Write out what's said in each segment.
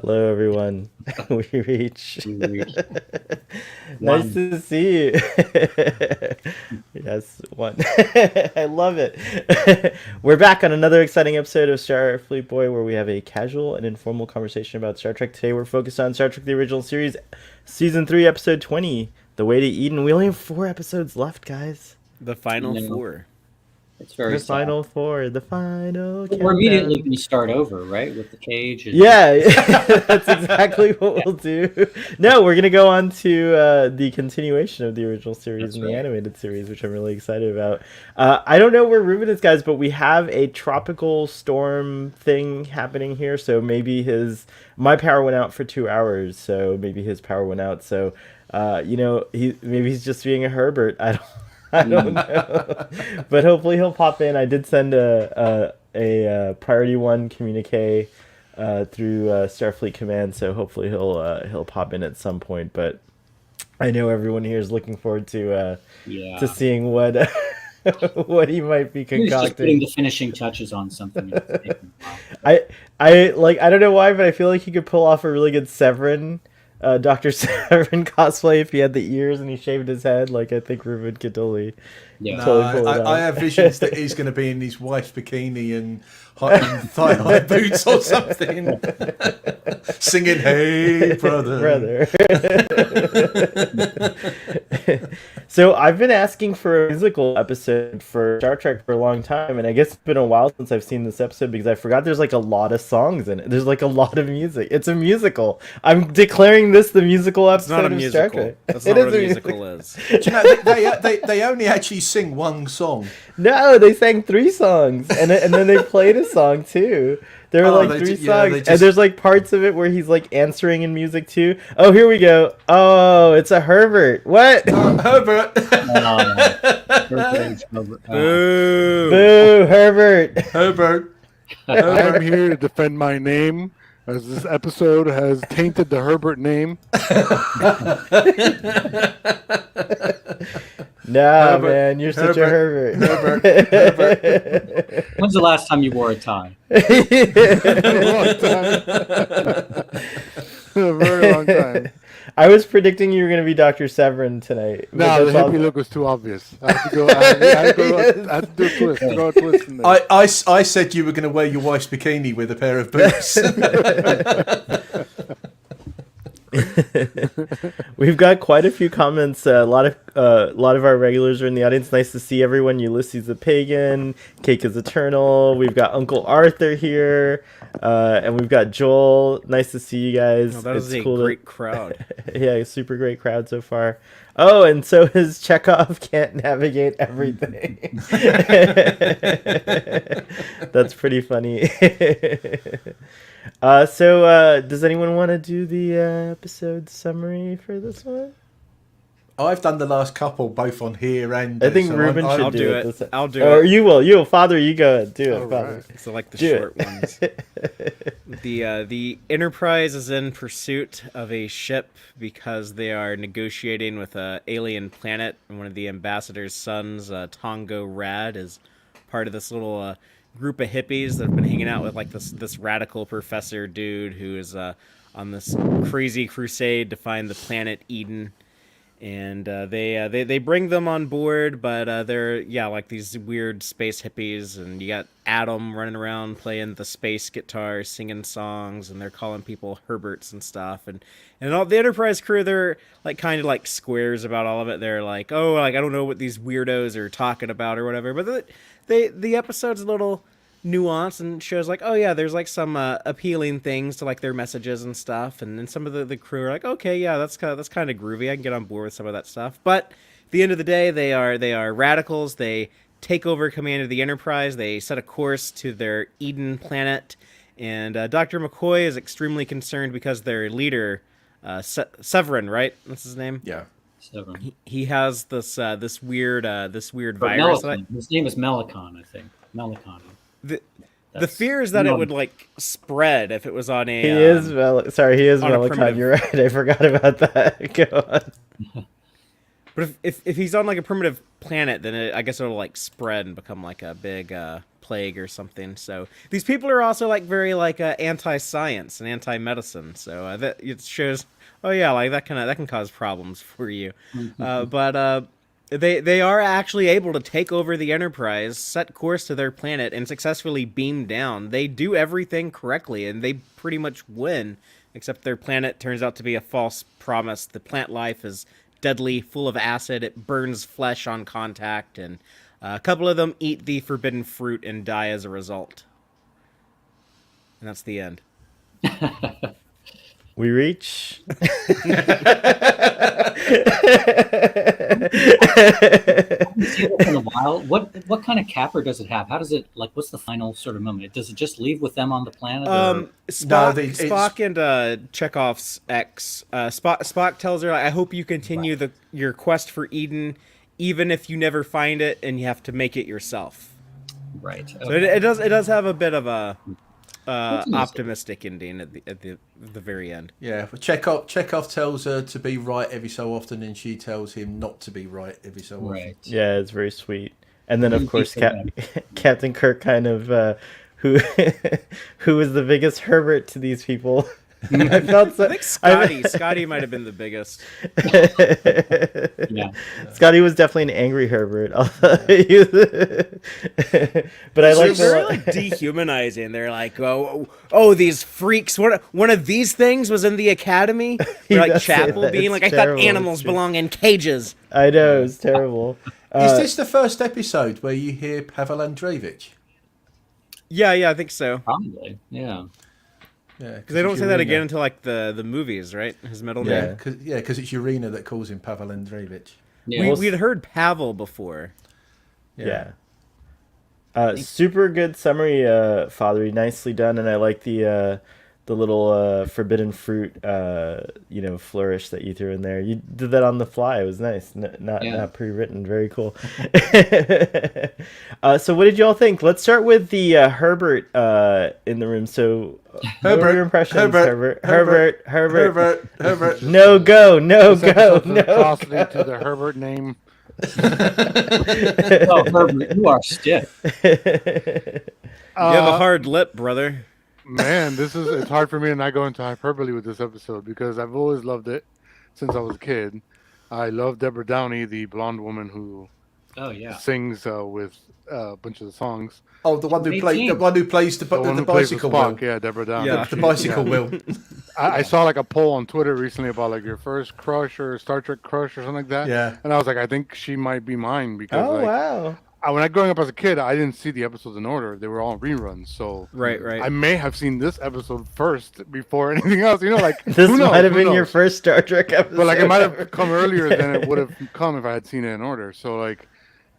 Hello, everyone. We reach. We reached Nice one. to see you. Yes, one. I love it. We're back on another exciting episode of Starfleet Boy, where we have a casual and informal conversation about Star Trek. Today, we're focused on Star Trek: The Original Series, Season 3, Episode 20, The Way to Eden. We only have 4 episodes left, guys. The final No. four. It's very The sad. final 4, the final We're immediately countdown. going to start over, right? With the cage. And Yeah, that's exactly what we'll do. No, we're gonna go on to the continuation of the original series That's and the right. animated series, which I'm really excited about. I don't know where Ruben is, guys, but we have a tropical storm thing happening here. So maybe my power went out for 2 hours, so maybe his power went out. So maybe he's just being a Herbert. I don't know, but hopefully he'll pop in. I did send a priority 1 communique through Starfleet Command, so hopefully he'll pop in at some point. But I know everyone here is looking forward to seeing what what he might be He was just putting concocting. the finishing touches on something. It's taken a while. I don't know why, but I feel like he could pull off a really good Severin. Dr. Severin cosplay if he had the ears and he shaved his head. Like, I think Ruben could totally Yeah. totally No, pull it I off. have visions that he's going to be in his wife's bikini and thigh-high boots or something, singing "Hey, brother." So I've been asking for a musical episode for Star Trek for a long time, and I guess it's been a while since I've seen this episode because I forgot there's like a lot of songs in it. There's like a lot of music. It's a musical. I'm declaring this the musical It's episode not a of Star musical. Trek. That's It not what is a a musical is. Do you know they only actually sing one song? No, they sang 3 songs, and then they played a song too. There were Oh, like they 3 ju- yeah, songs, they and just- there's like parts of it where he's like answering in music too. Oh, here we go. Oh, it's a Herbert. What? Herbert. Boo! Boo, Herbert. Herbert. I am here to defend my name, as this episode has tainted the Herbert name. Nah, Herbert, man, you're such a Herbert. Herbert. When's the last time you wore a tie? A long time. A very long time. I was predicting you were going to be Dr. Severin tonight. but No, the that's all- hippie look was too obvious. I had to go. I had to do a twist. Throw a twist in there. I said you were going to wear your wife's bikini with a pair of boots. We've got quite a few comments. A lot of our regulars are in the audience. Nice to see everyone. Ulysses the Pagan, Cake is Eternal. We've got Uncle Arthur here, and we've got Joel. Nice to see you guys. Oh, that is a cool great crowd. Yeah, super great crowd so far. Oh, and so his Chekhov can't navigate everything. That's pretty funny. Does anyone want to do the episode summary for this one? I've done the last couple, both on here and. I think so Ruben should I'll do do it. it. I'll do Or it. you will. You, Father, you go ahead. Do it, All Father. right. So like the Do short ones. The Enterprise is in pursuit of a ship because they are negotiating with a alien planet, and one of the ambassador's sons, Tongo Rad, is part of this little group of hippies that have been hanging out with like this radical professor dude who is on this crazy crusade to find the planet Eden. And they bring them on board, but they're like these weird space hippies, and you got Adam running around playing the space guitar, singing songs, and they're calling people Herberts and stuff, and all the Enterprise crew, they're like kind of like squares about all of it. They're like, oh, like I don't know what these weirdos are talking about or whatever, but the episode's a little nuance and shows like, oh yeah, there's like some appealing things to like their messages and stuff, and then some of the crew are like, okay, yeah, that's kind of groovy, I can get on board with some of that stuff. But at the end of the day, they are radicals. They take over command of the Enterprise. They set a course to their Eden planet, and Dr. McCoy is extremely concerned because their leader, Severin, right, that's his name. Yeah. He has this weird Or virus. Melicon. His name is Melicon, I think. Melicon. The That's- fear is that it no. would like spread if it was on a. He is he is on a Melicon. primitive- You're right. I forgot about that. Go on. But if he's on like a primitive planet, then I guess it'll like spread and become like a big plague or something. So these people are also like very like anti-science and anti-medicine. So that it shows. Oh yeah, like that can cause problems for you. But they are actually able to take over the Enterprise, set course to their planet, and successfully beam down. They do everything correctly, and they pretty much win. Except their planet turns out to be a false promise. The plant life is deadly, full of acid. It burns flesh on contact, and a couple of them eat the forbidden fruit and die as a result. And that's the end. We reach. In a while. What kind of capper does it have? How does it like? What's the final sort of moment? Does it just leave with them on the planet? Spock and Chekhov's ex. Spock tells her, "I hope you continue your quest for Eden, even if you never find it, and you have to make it yourself." Right. Okay. So it does have a bit of a optimistic ending at the very end. Yeah, but Chekhov tells her to be right every so often, and she tells him not to be right every so often. Right. Yeah, it's very sweet. And then, of course, Captain Kirk kind of, who was the biggest Herbert to these people. I felt so. I think Scotty might have been the biggest. Yeah. Scotty was definitely an angry Herbert. But I like They're like dehumanizing. They're like, oh, these freaks. One of these things was in the academy. Or like Chapel being like, I thought animals belong in cages. I know, it's terrible. Is this the first episode where you hear Pavel Andreevich? Yeah, I think so. Probably. Yeah. Yeah, Because they don't say that again until like the movies, right? His middle name. Because it's Urena that calls him Pavel Andreevich. Yeah. We'd heard Pavel before. Yeah. Super good summary, Fathery. Nicely done, and I like the little forbidden fruit, flourish that you threw in there. You did that on the fly. It was nice. Not pre-written. Very cool. So what did y'all think? Let's start with the Herbert in the room. So what were your impressions? Herbert. No go. Atrocity to the Herbert name. Oh, Herbert, you are stiff. You have a hard lip, brother. Man, it's hard for me to not go into hyperbole with this episode because I've always loved it since I was a kid. I love Deborah Downey, the blonde woman who sings with a bunch of the songs. Oh, the one who plays the bicycle wheel. Spock, yeah, Deborah Downey. Yeah. The bicycle wheel. I saw like a poll on Twitter recently about like your first crush or Star Trek crush or something like that. Yeah. And I was like, I think she might be mine because wow. When I growing up as a kid, I didn't see the episodes in order. They were all reruns. So right. I may have seen this episode first before anything else. Like this might have been your first Star Trek episode. But like it might have come earlier than it would have come if I had seen it in order. So like,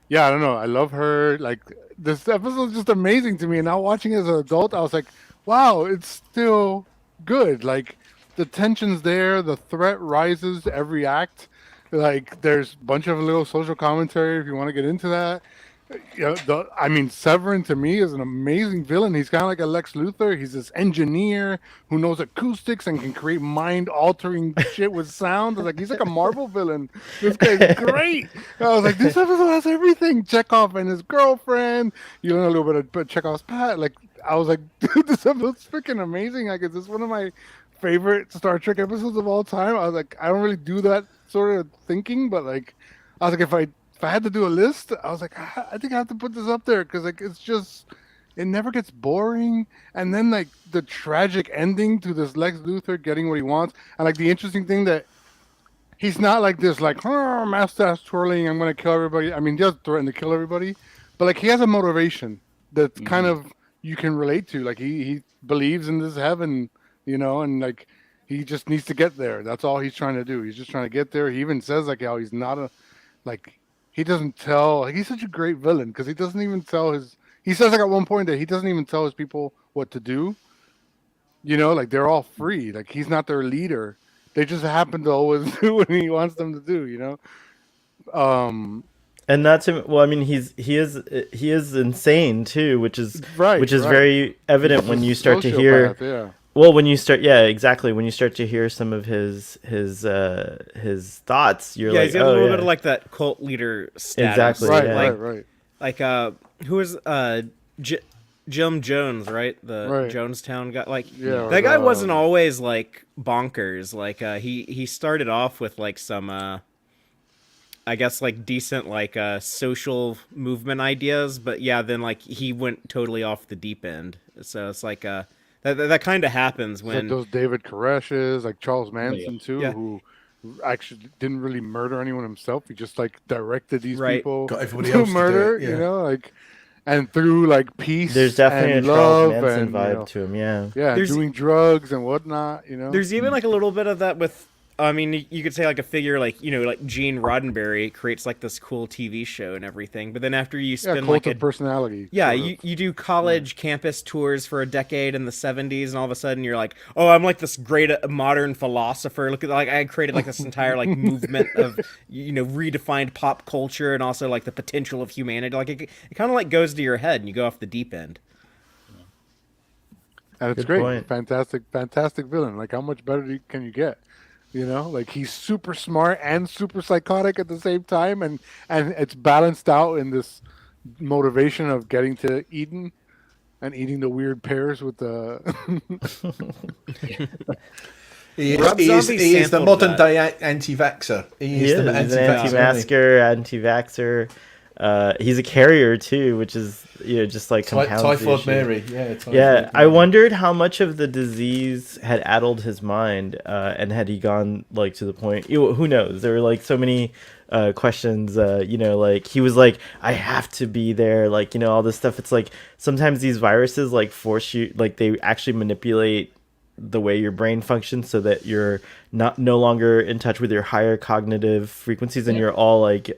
yeah, I don't know. I love her. Like this episode is just amazing to me. And now watching it as an adult, I was like, wow, it's still good. Like the tension's there. The threat rises every act. Like there's a bunch of little social commentary if you want to get into that. Severin to me is an amazing villain. He's kind of like a Lex Luthor. He's this engineer who knows acoustics and can create mind-altering shit with sound. He's like a Marvel villain. This guy's great. I was like, this episode has everything. Chekhov and his girlfriend. You learn a little bit of Chekhov's past. Like, I was like, dude, this episode's freaking amazing. Like, is this one of my favorite Star Trek episodes of all time? I was like, I don't really do that sort of thinking, but like, I was like, if I had to do a list, I was like, I think I have to put this up there because like it's just, it never gets boring. And then like the tragic ending to this Lex Luthor getting what he wants, and like the interesting thing that he's not like this like mustache twirling, I'm gonna kill everybody. I mean, he does threaten to kill everybody, but like he has a motivation that kind of you can relate to. Like he believes in this heaven, and like he just needs to get there. That's all he's trying to do. He's just trying to get there. He even says like how he's not he doesn't tell, he's such a great villain because he doesn't even tell he says like at one point that he doesn't even tell his people what to do. Like they're all free. Like he's not their leader. They just happen to always do what he wants them to do, And that's him. Well, I mean, he is insane too, which is right. very evident when you start to hear Well, when you start, yeah, exactly. When you start to hear some of his thoughts, you're Yeah, like, he's got a oh little yeah, bit of like that cult leader status. exactly, Right, yeah. Like who was J- Jim Jones, right? The Right. Jonestown guy. Like Yeah. that guy wasn't always like bonkers. Like he started off with like some I guess like decent like social movement ideas, but yeah, then like he went totally off the deep end. So it's like that kind of happens It's like when those David Koreshes, like Charles yeah. Manson too, Yeah. who actually didn't really murder anyone himself. He just like directed these Right. people Got everybody to else to do murder, it, yeah. you know, like, and through like There's peace definitely a and Charles love Manson and vibe to him, yeah. yeah, There's- doing drugs and whatnot, you know. there's even like a little bit of that with I mean, you could say like a figure like, you know, like Gene Roddenberry creates like this cool TV show and everything, but then after you yeah, spend cult like of personality. yeah, sort of. you do college campus tours for a decade in the 70s, and all of a sudden you're like, oh, I'm like this great modern philosopher. Look at like I created like this entire like movement of redefined pop culture and also like the potential of humanity. Like it kind of like goes to your head and you go off the deep end. And it's Good great. point. Fantastic villain. Like, how much better can you get? You know, like he's super smart and super psychotic at the same time, and it's balanced out in this motivation of getting to Eden and eating the weird pears with the. Rob Zombie He is the sampled modern that. day anti-vaxxer. He is the He's an anti-vaxxer. anti-masker, anti-vaxxer. He's a carrier too, which is just like compounds the Typhoid issue. Mary, yeah. Typhoid Yeah, I Mary. wondered how much of the disease had addled his mind, and had he gone like to the point? Who knows? There were like so many questions. Like he was like, I have to be there. Like all this stuff. It's like sometimes these viruses like force you, like they actually manipulate the way your brain functions so that you're no longer in touch with your higher cognitive frequencies, and you're all like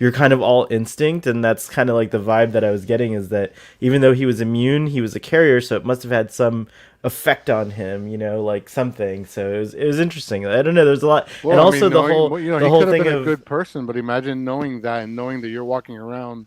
you're kind of all instinct. And that's kind of like the vibe that I was getting, is that even though he was immune, he was a carrier, so it must have had some effect on him, like something. So it was interesting. I don't know, there's a lot. Well, And I also mean, the knowing, whole well, the he whole could have thing been a of good person, but imagine knowing that and knowing that you're walking around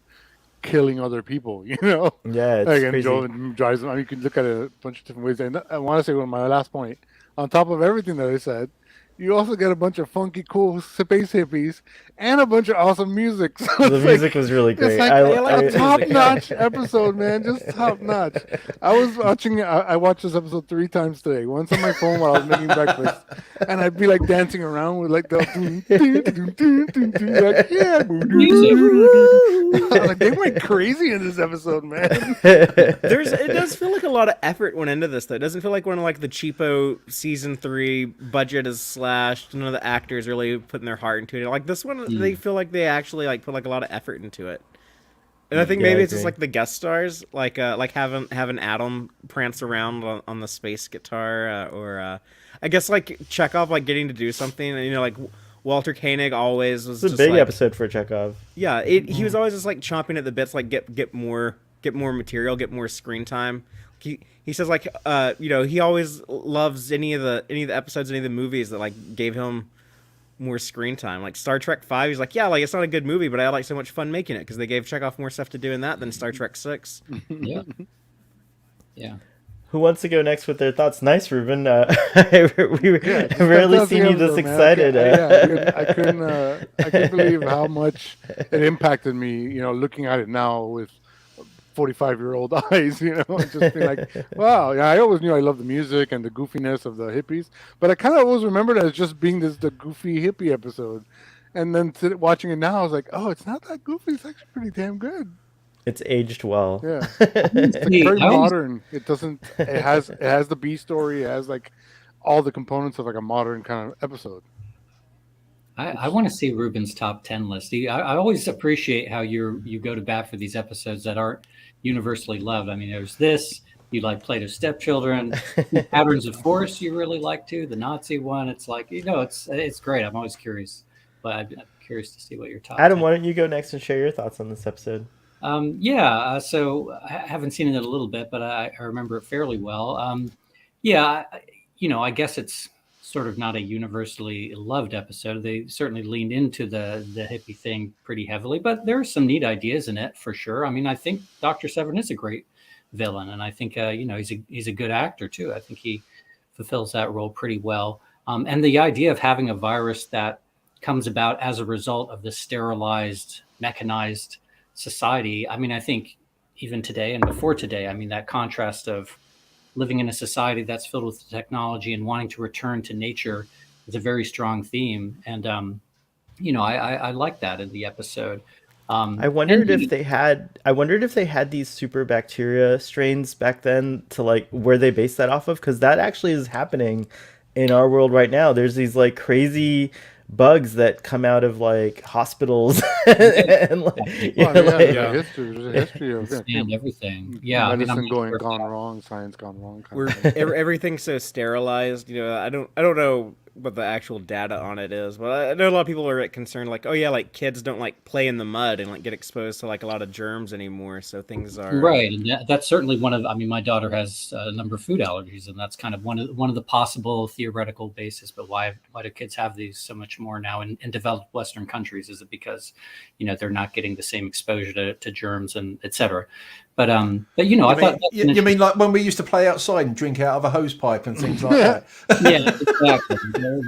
killing other people, yeah, it's Like, and crazy. Joe drives them. I mean, you can look at it a bunch of different ways. And I want to say one my last point. On top of everything that I said, you also get a bunch of funky, cool space hippies and a bunch of awesome music. So The it's music like, was really great. It's like I a like the music. top-notch episode, man. Just top-notch. I was watching. I watched this episode 3 times today. Once on my phone while I was making breakfast, and I'd be like dancing around with like the like yeah. Like they went crazy in this episode, man. It does feel like a lot of effort went into this though. It doesn't feel like one of like the cheapo season 3 budget is slashed. None of the actors really putting their heart into it. Like this one, they feel like they actually like put like a lot of effort into it. And I think Yeah, maybe I it's just agree. like the guest stars, like having Adam prance around on the space guitar, or I guess like Chekhov like getting to do something. Like Walter Koenig always was It's a just big like, episode for Chekhov. yeah, he was always just like chomping at the bits, like get more material, get more screen time. He says like he always loves any of the episodes, any of the movies that like gave him more screen time. Like Star Trek 5, he's like, yeah, like it's not a good movie, but I had like so much fun making it because they gave Chekhov more stuff to do in that than Star Trek 6. Yeah. Yeah. Who wants to go next with their thoughts? Nice, Ruben. We rarely Fantastic seen you this episode, man. excited. I couldn't believe how much it impacted me. Looking at it now with 45-year-old eyes. Just being like, wow. Yeah, I always knew I loved the music and the goofiness of the hippies, but I kind of always remembered it as just being the goofy hippie episode. And then watching it now, I was like, oh, it's not that goofy. It's actually pretty damn good. It's aged well. Yeah, it's like Hey, very I always- modern. It doesn't. It has the B story. It has like all the components of like a modern kind of episode. I want to see Ruben's top 10 list. I always appreciate how you go to bat for these episodes that aren't universally loved. I mean, there's this, you like Plato's Stepchildren, Patterns of Force you really like too, the Nazi one. It's like, it's great. I'm always curious, but I'm curious to see what your top Adam, 10. why don't you go next and share your thoughts on this episode? So I haven't seen it in a little bit, but I remember it fairly well. I guess it's sort of not a universally loved episode. They certainly leaned into the hippie thing pretty heavily, but there are some neat ideas in it for sure. I mean, I think Dr. Seven is a great villain, and I think he's a good actor too. I think he fulfills that role pretty well. And the idea of having a virus that comes about as a result of this sterilized, mechanized society. I mean, I think even today and before today, I mean, that contrast of living in a society that's filled with technology and wanting to return to nature is a very strong theme. And, I like that in the episode. I And wondered if they had these super bacteria strains back then to like where they base that off of, because that actually is happening in our world right now. There's these like crazy bugs that come out of like hospitals and like, Oh, yeah, like there's a history of understand everything. Yeah, I mean, I'm medicine not sure gone wrong, science gone wrong. Kind Where of thing. everything's so sterilized. I don't know what the actual data on it is, but I know a lot of people are like, concerned, like, oh yeah, like kids don't like play in the mud and like get exposed to like a lot of germs anymore. So things are right, and that's certainly one of. I mean, my daughter has a number of food allergies, and that's kind of one of the possible theoretical bases. But why do kids have these so much more now in developed Western countries? Is it because they're not getting the same exposure to germs and et cetera? But I thought You mean like when we used to play outside and drink out of a hose pipe and things like that? yeah, exactly.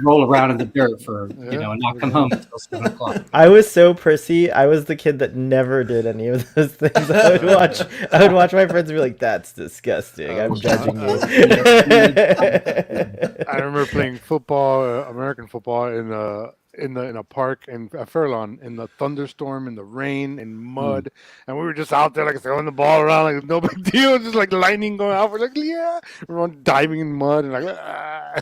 Roll around in the dirt for and not come home until 7 o'clock. I was so prissy. I was the kid that never did any of those things. I would watch my friends and be like, "That's disgusting. I'm judging you." I remember playing football, American football, in a park in Fairlawn, in the thunderstorm, in the rain, in mud, and we were just out there like throwing the ball around like no big deal, just like lightning going out. We're like, yeah, we're diving in mud and like, ah.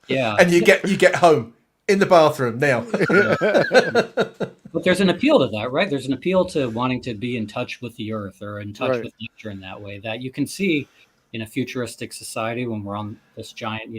Yeah, And you get home in the bathroom now. but there's an appeal to that, right? There's an appeal to wanting to be in touch with the earth or in touch Right. with nature in that way that you can see in a futuristic society when we're on this giant,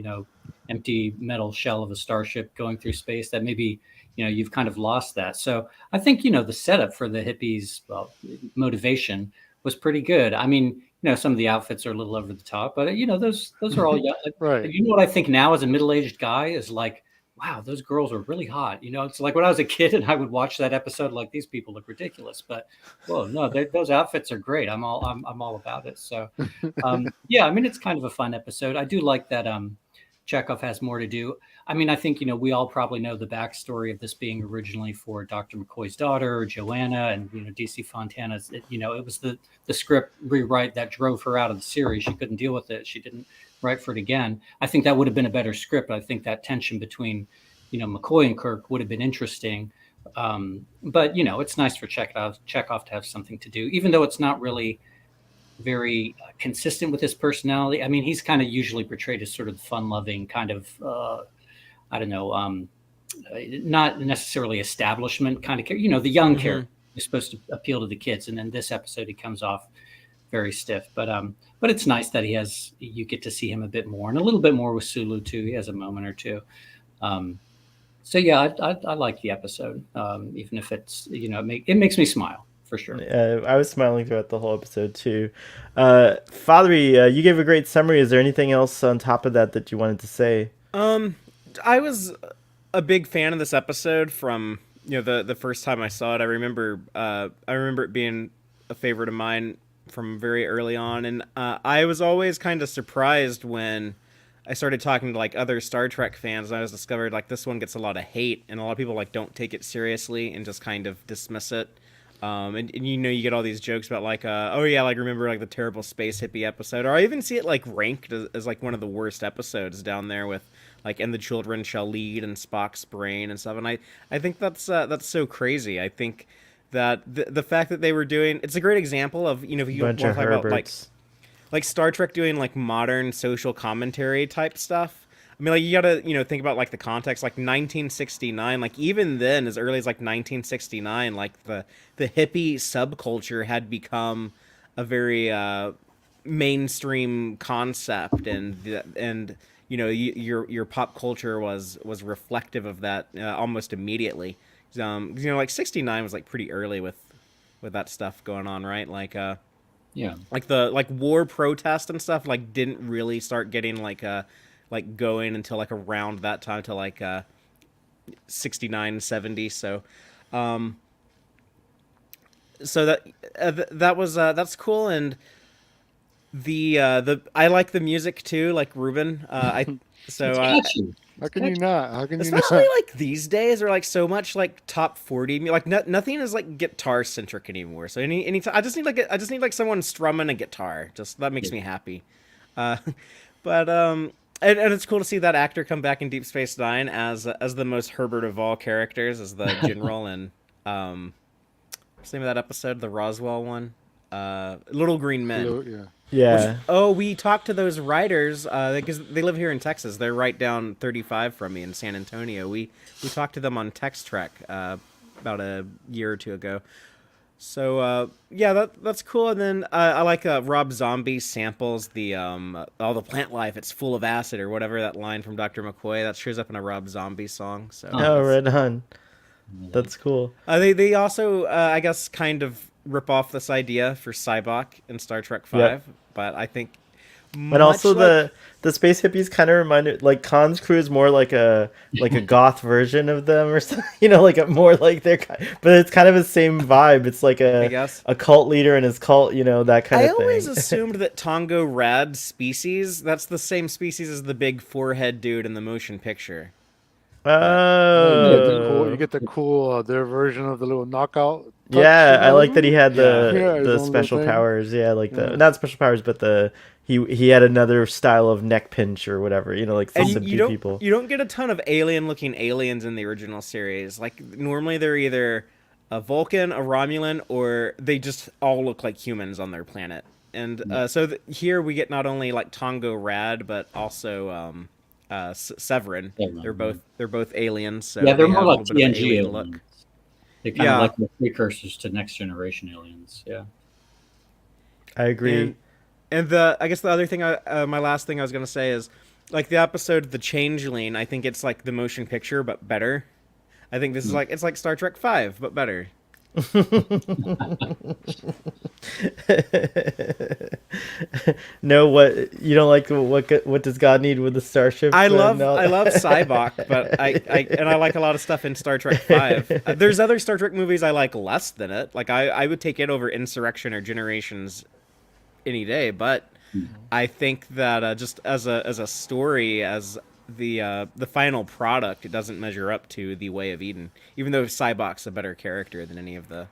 empty metal shell of a starship going through space that maybe, you've kind of lost that. So I think, the setup for the hippies, well, motivation was pretty good. I mean, some of the outfits are a little over the top, but those are all young. Right. You know what I think now as a middle-aged guy is like, wow, those girls are really hot. It's like when I was a kid and I would watch that episode, like these people look ridiculous, but whoa, no, those outfits are great. I'm all about it. So, yeah, I mean, it's kind of a fun episode. I do like that. Chekhov has more to do. I mean, I think, we all probably know the backstory of this being originally for Dr. McCoy's daughter, Joanna, and, DC Fontana's, it was the script rewrite that drove her out of the series. She couldn't deal with it. She didn't write for it again. I think that would have been a better script. I think that tension between, McCoy and Kirk would have been interesting. But, it's nice for Chekhov to have something to do, even though it's not really very consistent with his personality. I mean, he's kind of usually portrayed as sort of fun-loving kind of, I don't know, not necessarily establishment kind of character. The young character is supposed to appeal to the kids, and in this episode, he comes off very stiff. But it's nice that you get to see him a bit more and a little bit more with Sulu too. He has a moment or two. So yeah, I like the episode, even if it's it makes me smile. For sure. I was smiling throughout the whole episode too. Fathery, you gave a great summary. Is there anything else on top of that you wanted to say? I was a big fan of this episode from the first time I saw it. I remember it being a favorite of mine from very early on, and I was always kind of surprised when I started talking to like other Star Trek fans, and I was discovered like this one gets a lot of hate, and a lot of people like don't take it seriously and just kind of dismiss it. And you get all these jokes about like, oh yeah, like remember like the terrible space hippie episode, or I even see it like ranked as like one of the worst episodes down there with like "And the Children Shall Lead" and Spock's brain and stuff. And I think that's so crazy. I think that the fact that they were doing it's a great example of if you want to talk about like Star Trek doing like modern social commentary type stuff. I mean, like, you gotta, think about, like, the context, like, 1969, like, even then, as early as, like, 1969, like, the hippie subculture had become a very mainstream concept, and your pop culture was reflective of that almost immediately. Like, 69 was, like, pretty early with that stuff going on, right? Like, yeah. Like, the, like, war protest and stuff, like, didn't really start getting, like going until like around that time to like 69 70. So that was that's cool. And The I like the music too, like Ruben. It's So catchy. How can you not? How can you especially not? like these days, or like so much like top 40, like nothing is like guitar centric anymore. So any I just need I just need like someone strumming a guitar. Just that makes me happy. Uh, but and it's cool to see that actor come back in Deep Space Nine as the most Herbert of all characters, as the general, and what's the name of that episode? The Roswell one. Little Green Men. Yeah. Yeah. Oh, we talked to those writers because they live here in Texas. They're right down 35 from me in San Antonio. We talked to them on Text Trek about a year or two ago. So yeah, that's cool. And then I like Rob Zombie samples the all the plant life. It's full of acid or whatever, that line from Dr. McCoy that shows up in a Rob Zombie song. So Oh, right on. That's cool. they also I guess kind of rip off this idea for Cybok in Star Trek Five, but I think. And also the space hippies kind of reminded, like, Khan's crew is more like a goth version of them or something, like a more like but it's kind of the same vibe. It's like I guess. a cult leader and his cult, that kind I of thing. always assumed that Tongo Rad species, that's the same species as the big forehead dude in the motion picture. Oh, You get the cool their version of the little knockout. touch, yeah, I like that he had Yeah, his the own little special thing. powers. Yeah, like the Yeah. not special powers, but he had another style of neck pinch or whatever. Like And subdue you don't people. you don't get a ton of alien looking aliens in the original series. Like normally they're either a Vulcan, a Romulan, or they just all look like humans on their planet. And so here we get not only like Tongo Rad, but also Severin. Severin, They're both aliens. So Yeah, they're they more have a like little bit of an TNG alien aliens. look. They kind Yeah. of like the precursors to next generation aliens. Yeah. I agree. And I guess the other thing, my last thing I was gonna say is, like the episode The Changeling. I think it's like the motion picture, but better. I think this is it's like Star Trek V, but better. No, what you don't like? What does God need with the starship? I and love all- Cybok, but I like a lot of stuff in Star Trek V. There's other Star Trek movies I like less than it. Like I would take it over Insurrection or Generations any day, but I think that just as a story, as the final product, it doesn't measure up to The Way of Eden. Even though Cybok's a better character than any of the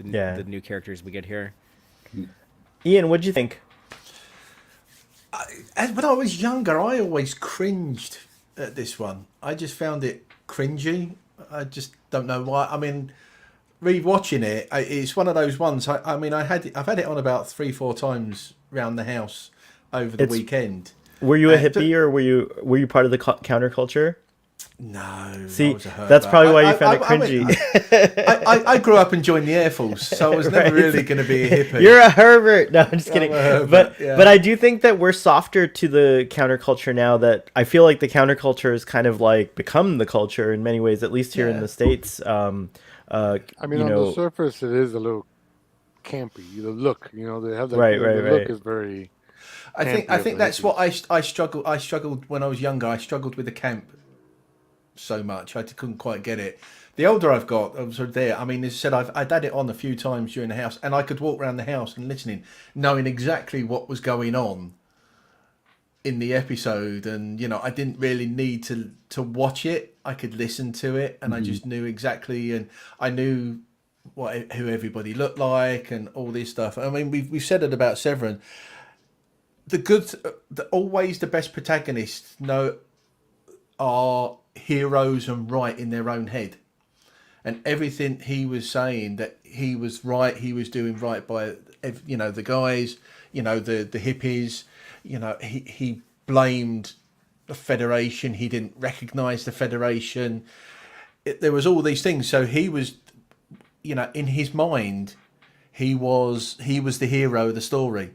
new characters we get here. Ian, what'd you think? When I was younger, I always cringed at this one. I just found it cringy. I just don't know why. I mean, rewatching it, it's one of those ones. I've had it on about 3-4 times around the house over the weekend. Were you a hippie or were you part of the counterculture? No. See, I was a Herbert. that's probably why you found it cringy. I grew up and joined the Air Force, so I was never really going to be a hippie. You're a Herbert. No, I'm just kidding. a Herbert, but yeah. but I do think that we're softer to the counterculture now. That I feel like the counterculture has kind of like become the culture in many ways, at least here in the States. I mean, on the surface, it is a little campy. The look, they have that. Right. Look is very. I think that's what I struggled. I struggled when I was younger. I struggled with the camp so much. I couldn't quite get it. The older I've got, I'm sort of there. I mean, as I said, I'd had it on a few times during the house, and I could walk around the house and listening, knowing exactly what was going on in the episode. And I didn't really need to watch it. I could listen to it, and I just knew exactly, and I knew who everybody looked like and all this stuff. I mean, we've said it about Severin. Always the best protagonists are heroes and right in their own head, and everything he was saying that he was right, he was doing right by the guys, the hippies, he blamed the Federation, he didn't recognize the Federation. There was all these things, so he was, in his mind, he was the hero of the story.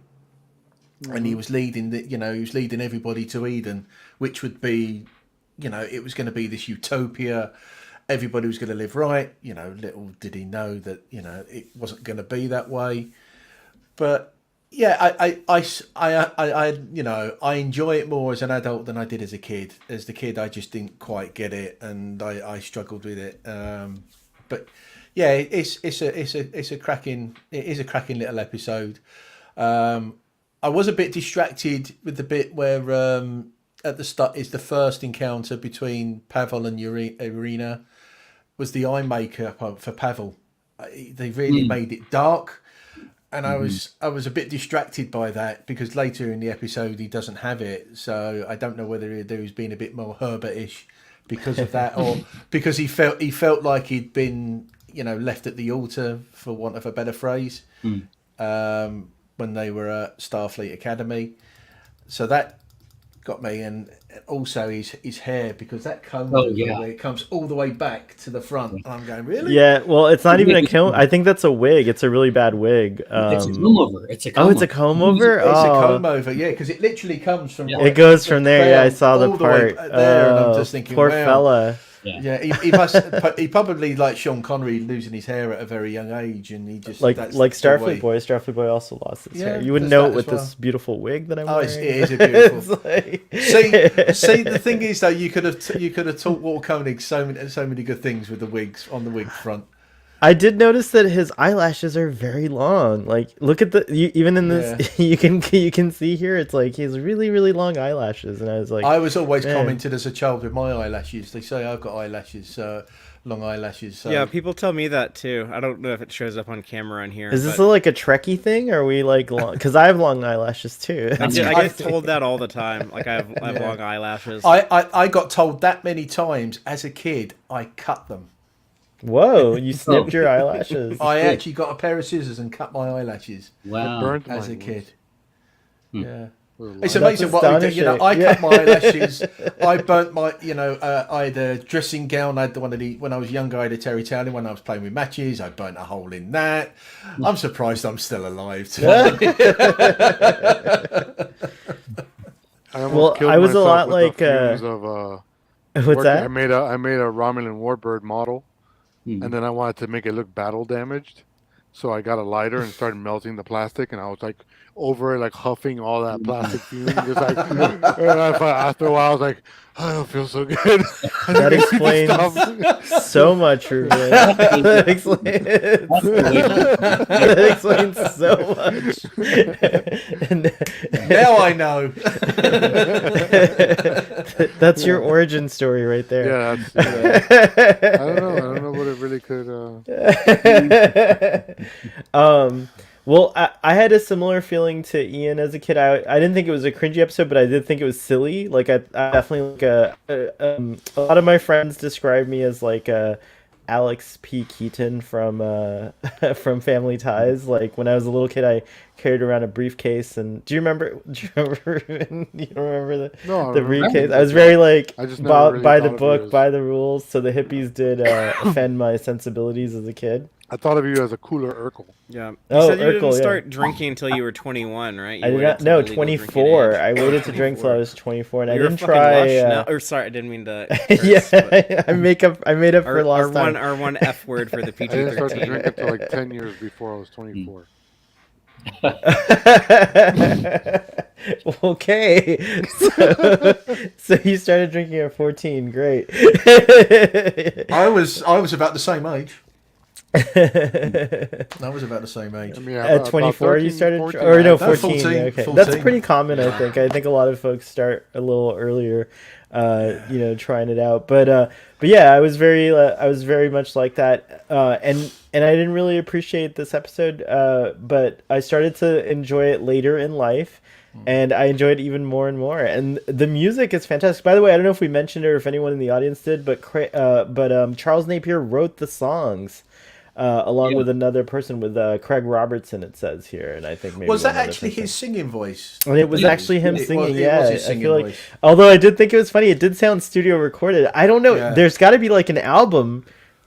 And he was leading he was leading everybody to Eden, which would be, it was going to be this utopia. Everybody was going to live right. Little did he know that, it wasn't going to be that way. But yeah, I enjoy it more as an adult than I did as a kid. As the kid, I just didn't quite get it, and I struggled with it. But yeah, it is a cracking little episode. I was a bit distracted with the bit where at the start is the first encounter between Pavel and Irina. Was the eye makeup for Pavel? They really made it dark, and I was a bit distracted by that because later in the episode he doesn't have it. So I don't know whether he's been a bit more Herbert-ish because of that, or because he felt like he'd been left at the altar, for want of a better phrase, when they were at Starfleet Academy. So that got me, and also his hair, because that comb where it comes all the way back to the front. And I'm going, really? Yeah, well, it's not even a comb. I think that's a wig. It's a really bad wig. It's a comb over. It's a comb it's a comb over? It's a comb over, yeah, because it literally comes from... It goes from there, yeah, I saw the part. There, and I'm just thinking, poor wow. fella. Yeah, he probably, like Sean Connery, losing his hair at a very young age, and he just like Starfleet Boy. Starfleet Boy also lost his hair. You wouldn't know it with this beautiful wig that I'm wearing. It is a beautiful. See, the thing is though, you could have taught Walter Koenig so many good things with the wigs on the wig front. I did notice that his eyelashes are very long. Like, look at even in this, you can see here. It's like he has really, really long eyelashes, and I was like, I was always commented as a child with my eyelashes. They say I've got eyelashes, long eyelashes. So. Yeah, people tell me that too. I don't know if it shows up on camera on here. Is this like a Trekkie thing? Or are we like long? Because I have long eyelashes too. I get told that all the time. Like I have long eyelashes. I got told that many times as a kid. I cut them. Whoa, you snipped your eyelashes. I actually got a pair of scissors and cut my eyelashes. Wow. As a kid. Yeah. It's That's amazing what we do. I cut my eyelashes. I burnt my, I had a dressing gown. I had when I was younger, I had a terry towel. When I was playing with matches, I burnt a hole in that. I'm surprised I'm still alive today. I was a lot like what's that? I made a Romulan warbird model, and then I wanted to make it look battle damaged, so I got a lighter and started melting the plastic, and I was like over it, like huffing all that plastic fume. Just like, and after a while, I was like, I don't feel so good. That explains so much, Ruben. That explains so much. Now I know. That's your origin story right there. Yeah, I don't know what it really could. Well, I had a similar feeling to Ian as a kid. I didn't think it was a cringy episode, but I did think it was silly. Like I definitely a lot of my friends describe me as like Alex P. Keaton from Family Ties. Like when I was a little kid, I carried around a briefcase. And do you remember? You don't remember the briefcase? I was very like by the book, by the rules. So the hippies did offend my sensibilities as a kid. I thought of you as a cooler Urkel. Yeah. You said you didn't start drinking until you were 21, right? I did not. No, 24. I waited to drink till I was 24, and I didn't try. Sorry, I didn't mean to. Yeah, I made up for lost time. Our one F word for the PG-13. I didn't start to drink until like 10 years before I was 24. Okay, so you started drinking at 14. Great. I was about the same age. I was about the same age. I mean, At 24 you started 14, or no 14, 14, okay 14. That's pretty common. I think a lot of folks start a little earlier trying it out, but yeah, I was very much like that, and I didn't really appreciate this episode, but I started to enjoy it later in life, and I enjoyed it even more and more. And the music is fantastic. By the way, I don't know if we mentioned it or if anyone in the audience did, but Charles Napier wrote the songs. Along with another person, with Craig Robertson, it says here, and I think maybe was that actually his singing voice? And it was actually him singing. It was his singing voice. Although I did think it was funny, it did sound studio recorded. I don't know. Yeah. There's got to be like an album.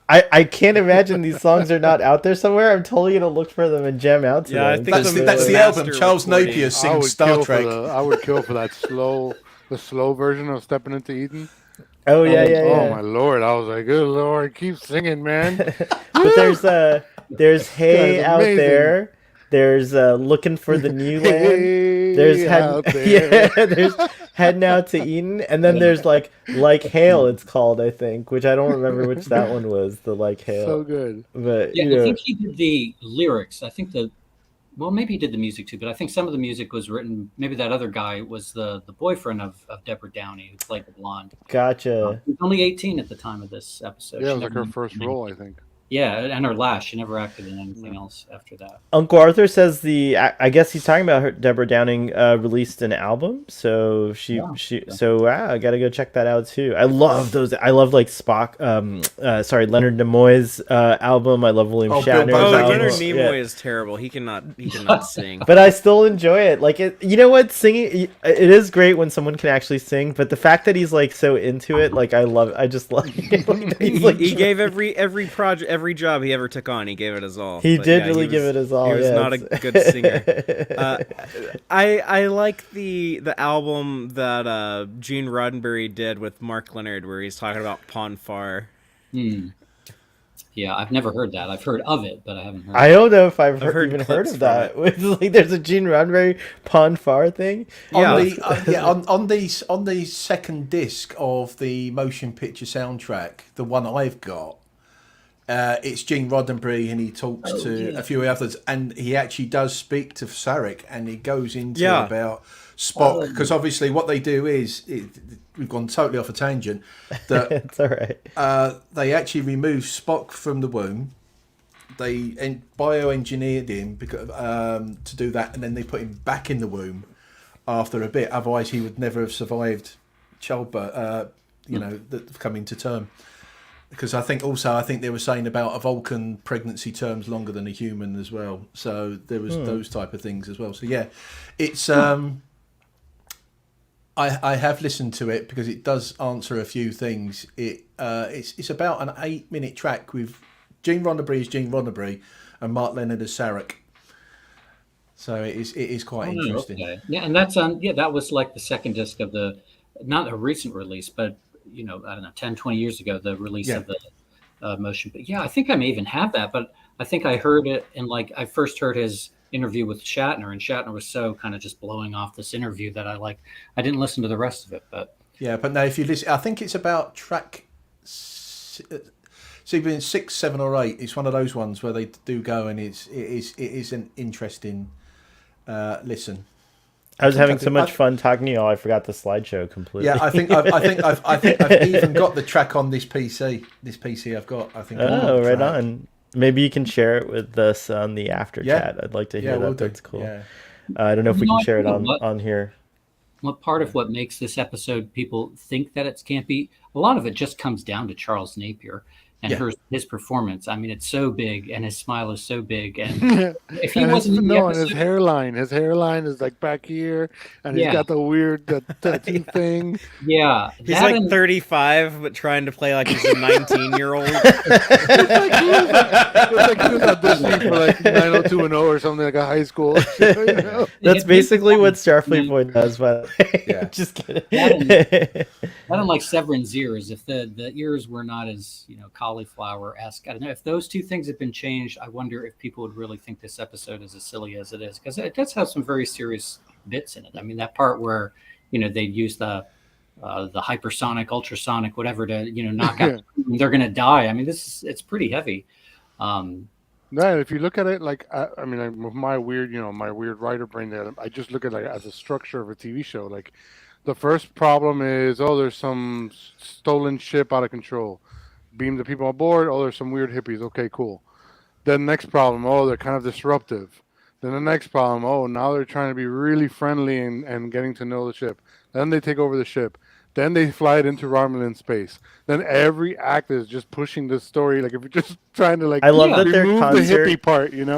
I can't imagine these songs are not out there somewhere. I'm totally gonna look for them and jam out to them. I think that's the album. Charles Napier sings Star Trek. I would kill for that the slow version of Stepping Into Eden. Oh yeah. Oh my lord! I was like, good lord, keep singing, man. But there's Hey Out There. There's Looking for the New Land. There's there's Heading Out to Eden, and then there's like Hail, it's called, I think, which I don't remember which that one was. The Like Hail. So good. But I think he did the lyrics. I think well, maybe he did the music too, but I think some of the music was written. Maybe that other guy was the boyfriend of Deborah Downey, who played the blonde. Gotcha. He was only 18 at the time of this episode. Yeah, it She was like never her first role, I think. Yeah, and her last. She never acted in anything else after that. Uncle Arthur says I guess he's talking about her, Deborah Downing released an album, so so wow, I gotta go check that out too. I love those. I love like Spock. Sorry, Leonard Nimoy's album. I love William Shatner's Oh, album. Leonard Nimoy Yeah. is terrible. He cannot sing. But I still enjoy it. Like it, you know what? Singing, it is great when someone can actually sing. But the fact that he's like so into it, like I love. I just love. Like, He gave every project, every job he ever took on, he gave it his all. He But did yeah, really give it his all. He was yeah, not a good singer. I like the album that Gene Roddenberry did with Mark Leonard, where he's talking about Pon farr. Yeah, I've never heard that. I've heard of it, but I haven't heard. I don't know if I've heard even heard clips of from that. It's like there's a Gene Roddenberry Pon farr thing. On the second disc of the motion picture soundtrack, the one I've got, it's Gene Roddenberry, and he talks to a few others, and he actually does speak to Sarek, and he goes into about Spock, because obviously what they do is we've gone totally off a tangent. That It's all right. they actually remove Spock from the womb. They bioengineered him because, to do that, and then they put him back in the womb after a bit. Otherwise, he would never have survived childbirth. Coming to term. Because I think they were saying about a Vulcan pregnancy terms longer than a human as well. So there was those type of things as well. So yeah, it's I have listened to it because it does answer a few things. It's about an 8-minute track with Gene Roddenberry as Gene Roddenberry and Mark Leonard as Sarek. So it is quite interesting. Okay. Yeah, and that's that was like the second disc of the, not a recent release, but I don't know, 10, 20 years ago, the release of the motion. But yeah, I think I may even have that, but I think I heard it in I first heard his interview with Shatner, and Shatner was so kind of just blowing off this interview that I didn't listen to the rest of it. But yeah, but no, if you listen, I think it's about track even 6, 7 or 8. It's one of those ones where they do go, and it is an interesting listen. I was having so much fun talking to y'all. I forgot the slideshow completely. Yeah, I think I've even got the track on this PC. This PC I've got. I think. Oh, right on. Maybe you can share it with us on the after chat. I'd like to hear that. That's cool. Yeah. I don't know if we can share it on here. What part of what makes this episode people think that it's campy? A lot of it just comes down to Charles Napier and his performance. I mean, it's so big, and his smile is so big, and if he wasn't in the episode, his hairline is like back here, and he's got the weird tattoo thing. Yeah, he's like 35, but trying to play like he's a 19-year-old. It's like he was auditioning for like 90210 or something, like a high school. That's basically what Starfleet Boy does. But just kidding. That unlike Severin's ears, if the ears were not as cauliflower-esque. I don't know if those two things have been changed. I wonder if people would really think this episode is as silly as it is, because it does have some very serious bits in it. I mean, that part where they'd use the hypersonic, ultrasonic, whatever to knock out. They're going to die. I mean, it's pretty heavy. No, if you look at it with my weird, my weird writer brain, that I just look at it as a structure of a TV show. Like, the first problem is, there's some stolen ship out of control. Beam the people on board. There's some weird hippies. Okay, cool. Then next problem. They're kind of disruptive. Then the next problem. Now they're trying to be really friendly and getting to know the ship. Then they take over the ship. Then they fly it into Romulan space. Then every act is just pushing the story. Like, if you're just trying to I love that their remove concert, the hippie part, and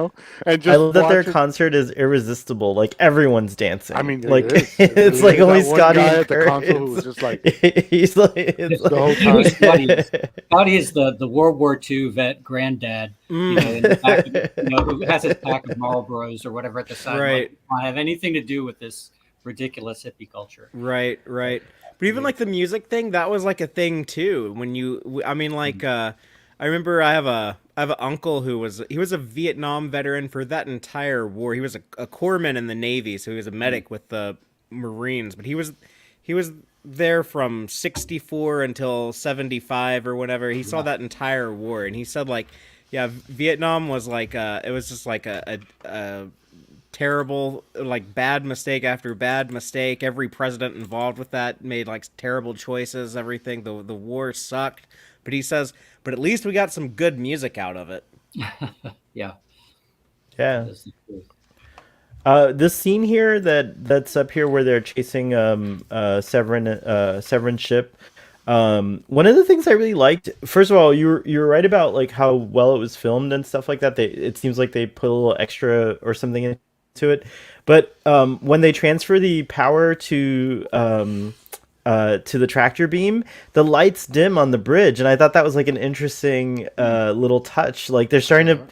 just I love that their it. concert is irresistible. Like, everever's dancing. I mean, like it's like only Scotty guy and at the Kurt. console who was just like he's like the whole time. Scotty is the World War II vet granddad, in the back, who has his pack of Marlboros or whatever at the side. Right. Like, have anything to do with this ridiculous hippie culture? Right. But even like the music thing, that was like a thing too. I remember I have an uncle who was a Vietnam veteran for that entire war. He was a corpsman in the Navy, so he was a medic with the Marines. But he was there from 64 until 75 or whatever. He saw that entire war, and he said Vietnam was like it was just like a terrible, like bad mistake after bad mistake. Every president involved with that made like terrible choices. Everything. The war sucked. But he says, but at least we got some good music out of it. Yeah. Yeah. That's the truth. This scene here that's up here where they're chasing Severin's ship. One of the things I really liked, first of all, you're right about like how well it was filmed and stuff like that. It seems like they put a little extra or something into it. But when they transfer the power to the tractor beam, the lights dim on the bridge, and I thought that was like an interesting little touch. Like they're starting to.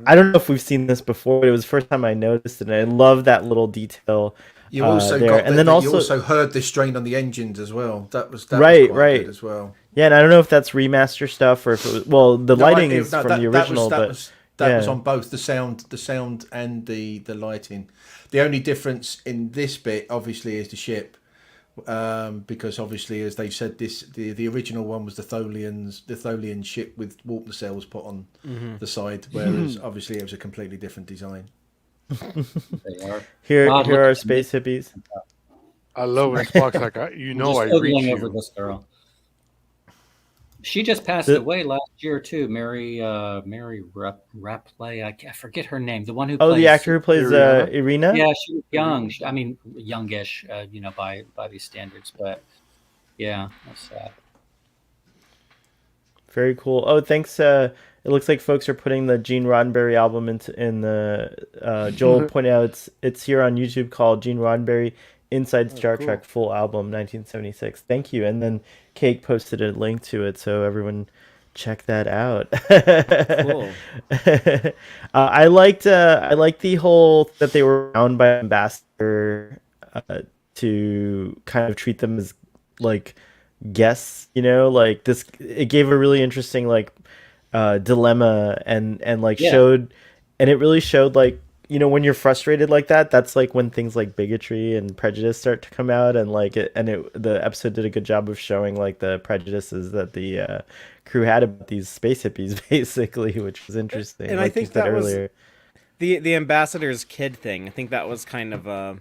I don't know if we've seen this before, but it was the first time I noticed it, and I love that little detail. You also there. got, and then you also also heard the strain on the engines as well. That was right, quite right good as well. Yeah, and I don't know if that's remaster stuff or if it was, well, the lighting is from the original, that but was on both the sound and the lighting. The only difference in this bit, obviously, is the ship. Because obviously, as they said, the original one was the Tholian ship with warp nacelles put on the side, whereas obviously it was a completely different design. They are. Here Rod, are look our at space hippies. I love when Spock's like, I I'm know, just I ogling reach over you. this girl. She just passed The- away last year too. Mary Rapley. I forget her name. The one who Oh, plays. the actor who plays Irina? Irina? Yeah, she was young. I mean, youngish. By these standards, but yeah, that's sad. Very cool. Oh, thanks. It looks like folks are putting the Gene Roddenberry album in the. Joel pointed out it's here on YouTube called Gene Roddenberry Inside Star cool. Trek Full Album 1976. Thank you. And then Cake posted a link to it, so everyone check that out. Cool. I liked the whole that they were bound by Ambassador to kind of treat them as like guests, like this. It gave a really interesting like dilemma and like Yeah. showed, and it really showed like when you're frustrated like that, that's like when things like bigotry and prejudice start to come out, and like the episode did a good job of showing like the prejudices that the crew had about these space hippies basically, which was interesting. And like I think you said that was earlier. the ambassador's kid thing. I think that was kind of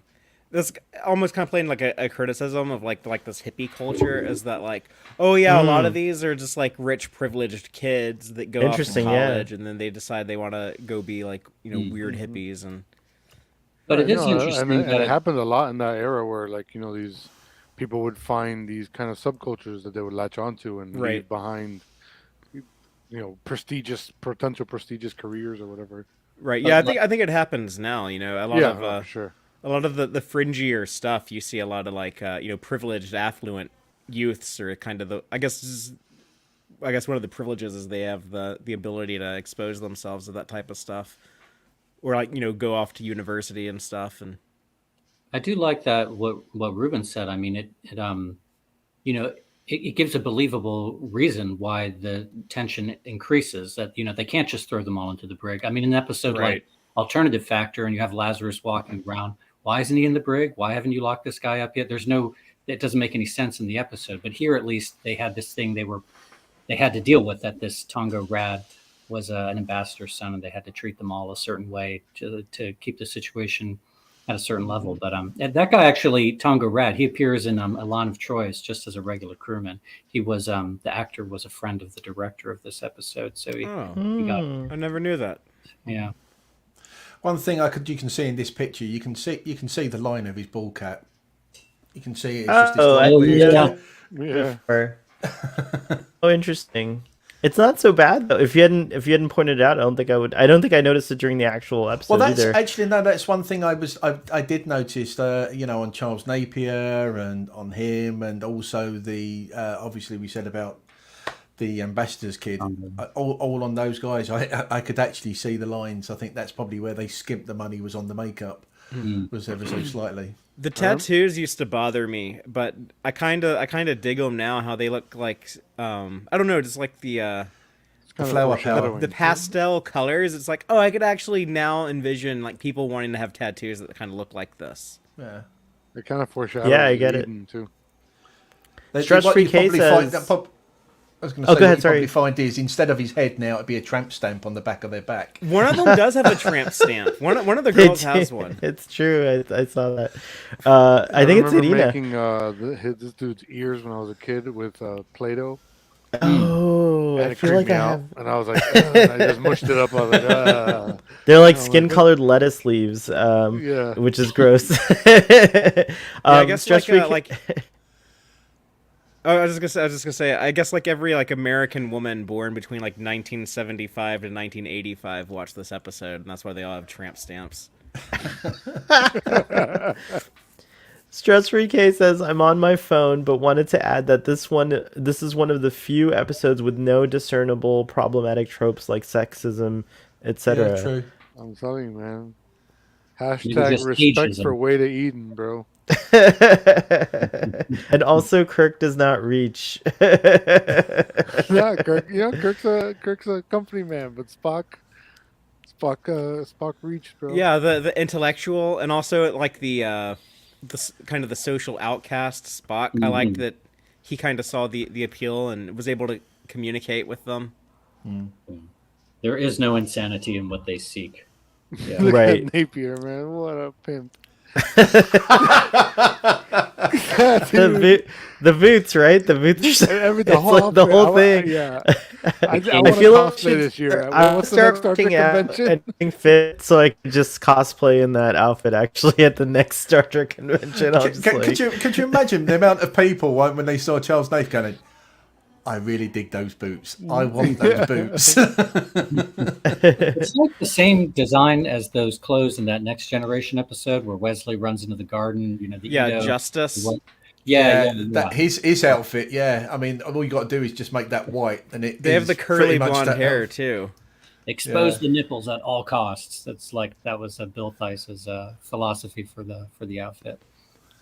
this almost kind of playing like a criticism of like this hippie culture, is that like, oh yeah, a lot of these are just like rich privileged kids that go off to Interesting, yeah. college and then they decide they want to go be like weird hippies. And But it is No, interesting and that it happened a lot in that era where like these people would find these kind of subcultures that they would latch onto and Right. leave behind potential prestigious careers or whatever. right, yeah, I think it happens now. A lot of for sure. a lot of the fringier stuff, you see a lot of like privileged affluent youths, or kind of I guess one of the privileges is they have the ability to expose themselves to that type of stuff, or like go off to university and stuff. And I do like that what Ruben said. I mean, it gives a believable reason why the tension increases. That they can't just throw them all into the brig. I mean, in an episode Right. like Alternative Factor, and you have Lazarus walking around. Why isn't he in the brig? Why haven't you locked this guy up yet? It doesn't make any sense in the episode. But here, at least, they had this thing they had to deal with, that this Tonga Rad was an ambassador's son, and they had to treat them all a certain way to keep the situation at a certain level. But that guy actually, Tonga Rad, he appears in Elan of Troyes just as a regular crewman. He was the actor was a friend of the director of this episode, so he got I never knew that. yeah. One thing you can see in this picture, you can see the line of his ball cap. You can see it's just this Oh, line where he's yeah. Yeah. Oh, interesting. It's not so bad though. If you hadn't pointed it out, I don't think I noticed it during the actual episode Well, that's either. actually that's one thing I did notice. On Charles Napier and on him, and also the obviously we said about the ambassador's kid. All on those guys. I could actually see the lines. I think that's probably where they skimped the money, was on the makeup, was ever so slightly. The tattoos used to bother me, but I kind of dig them now. How they look like I don't know, just like the It's kind of flower foreshadowing. the pastel colors. It's like, oh, I could actually now envision like people wanting to have tattoos that kind of look like this. Yeah. It kind of foreshadows. Yeah, I get it. Eden, too. Stress-free You probably K find says- I was going to Oh, say, go what ahead, you sorry. probably find is instead of his head now, it'd be a tramp stamp on the back of their back. One of them does have a tramp stamp. One of the They girls do. has one. It's true. I saw that. I I think it's remember Irina. making this dude's ears when I was a kid with Play-Doh. Oh, And I it feel creeped like me I out. have. And I was like, and I just mushed it up. I was like, They're like Oh my skin-colored lettuce leaves, yeah. which is gross. I guess Stress like Free Oh, I was just gonna say, I guess like every like American woman born between like 1975 to 1985 watched this episode, and that's why they all have tramp stamps. Stress Free K says, I'm on my phone, but wanted to add that this is one of the few episodes with no discernible problematic tropes like sexism, etc. Yeah, true. I'm telling you, man. Maybe Hashtag just respect ageism. for Wada Eden, bro. And also, Kirk does not reach. Yeah, Kirk. Kirk's a company man, but Spock reached, bro. Yeah, the intellectual and also like the kind of the social outcast Spock. I liked that he kind of saw the appeal and was able to communicate with them. There is no insanity in what they seek. Yeah. Look Right. at Napier, man. What a pimp. The boots, right? The boots. The whole, like the whole thing. Yeah. I I want to feel like cosplay this year. I'll What's the next start Star Trek working out convention? and getting fit so I can just cosplay in that outfit actually at the next Star Trek convention. I'll just Could you imagine the amount of people when they saw Charles Nath going, I really dig those boots. I want those boots. It's like the same design as those clothes in that Next Generation episode where Wesley runs into the garden. You know, the Yeah, Edo, Justice. Yeah. His outfit. Yeah, I mean, all you got to do is just make that white, and They have the curly blonde hair too. Expose the nipples at all costs. That was Bill Theis's philosophy for the outfit.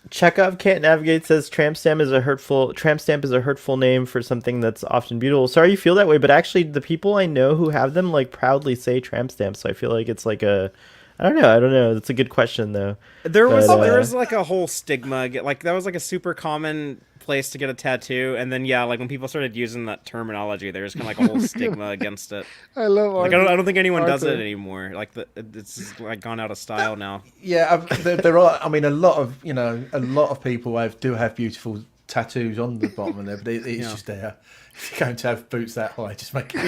Chekhov Can't Navigate says tramp stamp is a hurtful name for something that's often beautiful. Sorry you feel that way, but actually the people I know who have them like proudly say tramp stamp, so I feel like it's like a I don't know. That's a good question though. There was like a whole stigma. Like that was like a super common place to get a tattoo, and then like when people started using that terminology, there was kind of like a whole stigma against it. I love Like I don't think anyone does Arthur. it anymore. Like it's like gone out of style now. Yeah, there are. I mean, a lot of people do have beautiful tattoos on the bottom of there, but it's just there. If you're going to have boots that high, just make it.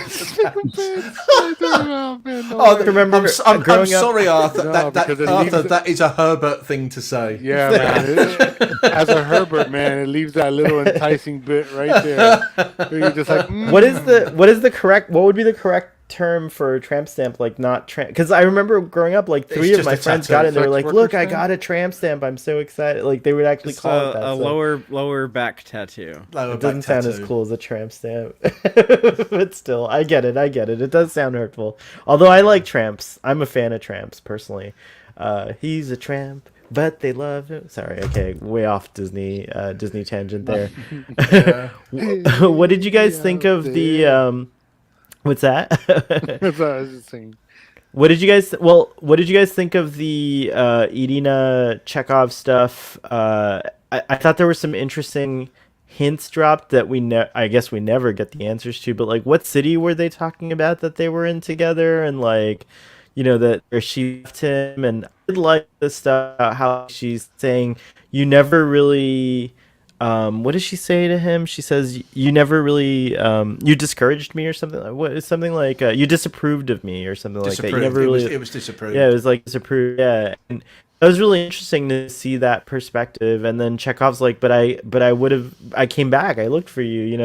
remember I'm growing up- sorry, Arthur. No, because it Arthur, leaves- that is a Herbert thing to say. Yeah, man. As a Herbert, man, it leaves that little enticing bit right there. Where you're just like, What would be the correct term for tramp stamp? Like not tramp, because I remember growing up, like three It's of just my a friends tattoo. got it and they were Sex like, worker look, I stamp? got a tramp stamp, I'm so excited. Like they would actually It's call it that. a so lower back tattoo. Lower it doesn't back sound as tattoo. cool as a tramp stamp. But still, I get it. It does sound hurtful. Although I like tramps. I'm a fan of tramps personally. He's a tramp, but they love him. Sorry, okay, way off Disney tangent there. What did you guys think of the what's that? That's what I was just saying. What did you guys think of the Irina Chekhov stuff? I thought there were some interesting hints dropped that I guess we never get the answers to, but like what city were they talking about that they were in together, and like that or she left him, and I did like this stuff about how she's saying you never really what does she say to him? She says, you never really, you discouraged me or something like, you disapproved of me or something like that. You never really, It was disapproved. yeah, it was like disapproved. Yeah. And it was really interesting to see that perspective. And then Chekhov's like, but I came back. I looked for you,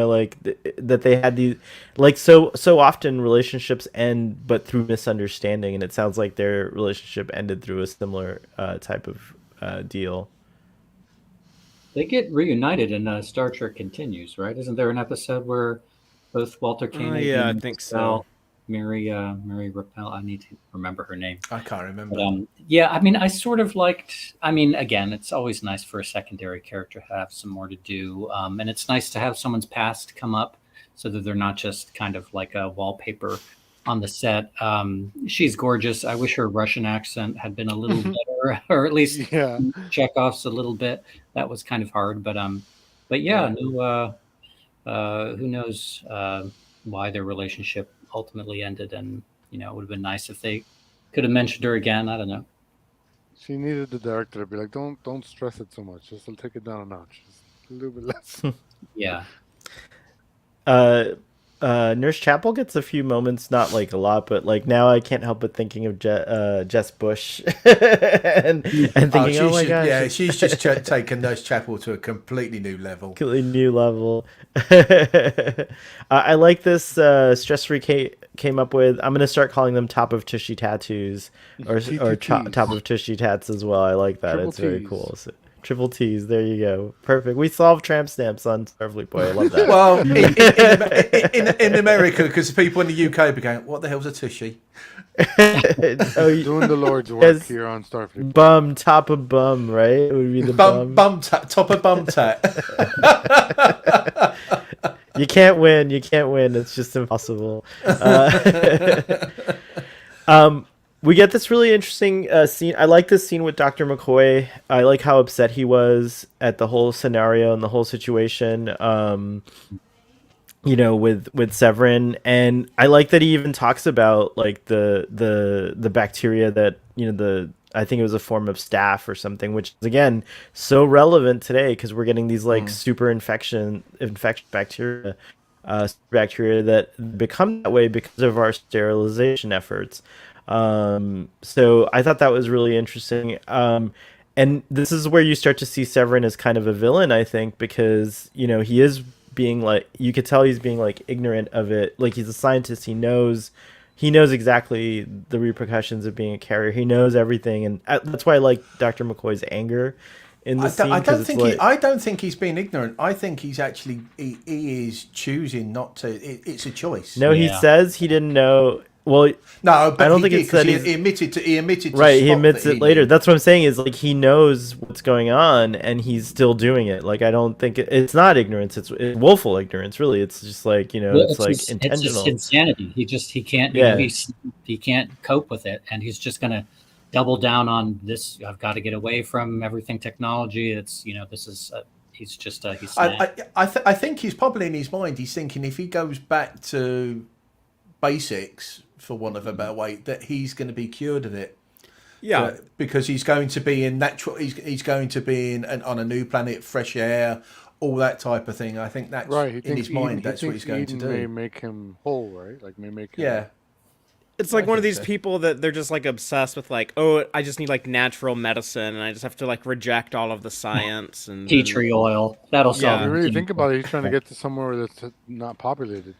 that they had these, like, so often relationships end, but through misunderstanding. And it sounds like their relationship ended through a similar type of deal. They get reunited in Star Trek Continues, right? Isn't there an episode where both Walter Koenig Yeah, and I think so. Mary Rappel, I need to remember her name. I can't remember. But, yeah, I mean, I sort of liked, again, it's always nice for a secondary character to have some more to do. And it's nice to have someone's past come up so that they're not just kind of like a wallpaper on the set. She's gorgeous. I wish her Russian accent had been a little better, or at least Chekhov's a little bit. That was kind of hard, but yeah, no, who knows why their relationship ultimately ended, and it would have been nice if they could have mentioned her again. I don't know. She needed the director to be like, don't stress it so much. Just take it down a notch. Just a little bit less. Yeah. Nurse Chapel gets a few moments, not like a lot, but like now I can't help but thinking of Jess Bush and thinking, oh my gosh, yeah, she's just taken Nurse Chapel to a completely new level. completely new level. I like this stress free came up with. I'm gonna start calling them top of tushy tattoos or TTTs. top of tushy tats as well. I like that. Triple It's very Ts. cool. So, triple T's. There you go. Perfect. We solved tramp stamps on Starfleet Boy. I love that. Well, in America, because people in the UK be going, "What the hell's a tushy?" Oh, Doing the Lord's work Yes. here on Starfleet. bum, top of bum, right? It would be the Bum tat, top of bum tat. You can't win. You can't win. It's just impossible. We get this really interesting scene. I like this scene with Dr. McCoy. I like how upset he was at the whole scenario and the whole situation. With Severin, and I like that he even talks about like the bacteria that I think it was a form of staph or something, which is again so relevant today because we're getting these like super infection bacteria that become that way because of our sterilization efforts. So I thought that was really interesting. And this is where you start to see Severin as kind of a villain, I think, because he is being like, you could tell he's being like ignorant of it. Like he's a scientist, he knows exactly the repercussions of being a carrier. He knows everything, and that's why I like Dr. McCoy's anger in the scene. I don't think he's being ignorant. I think he's actually he is choosing not to. It's a choice. No, he says he didn't know. Well, no, but I don't think it's that he admitted to. He admitted to right. He Spock admits that it later. That's what I'm saying. Is like he knows what's going on, and he's still doing it. Like I don't think it's not ignorance. It's willful ignorance. Really, it's just like it's like intentional. It's just insanity. He can't. He can't cope with it, and he's just gonna double down on this. I've got to get away from everything technology. It's this is. He's just he's. I think he's probably in his mind. He's thinking if he goes back to basics, for want of a better way, that he's going to be cured of it. Yeah, because he's going to be in natural. He's going to be on a new planet, fresh air, all that type of thing. I think that's Right. in his mind. That's what he's going to do. May make him whole, right? Like may make him. Yeah. it's like one of these people that they're just like obsessed with, like, oh, I just need like natural medicine, and I just have to like reject all of the science and tea tree oil. That'll solve. If you it. really think about it, he's trying to get to somewhere that's not populated.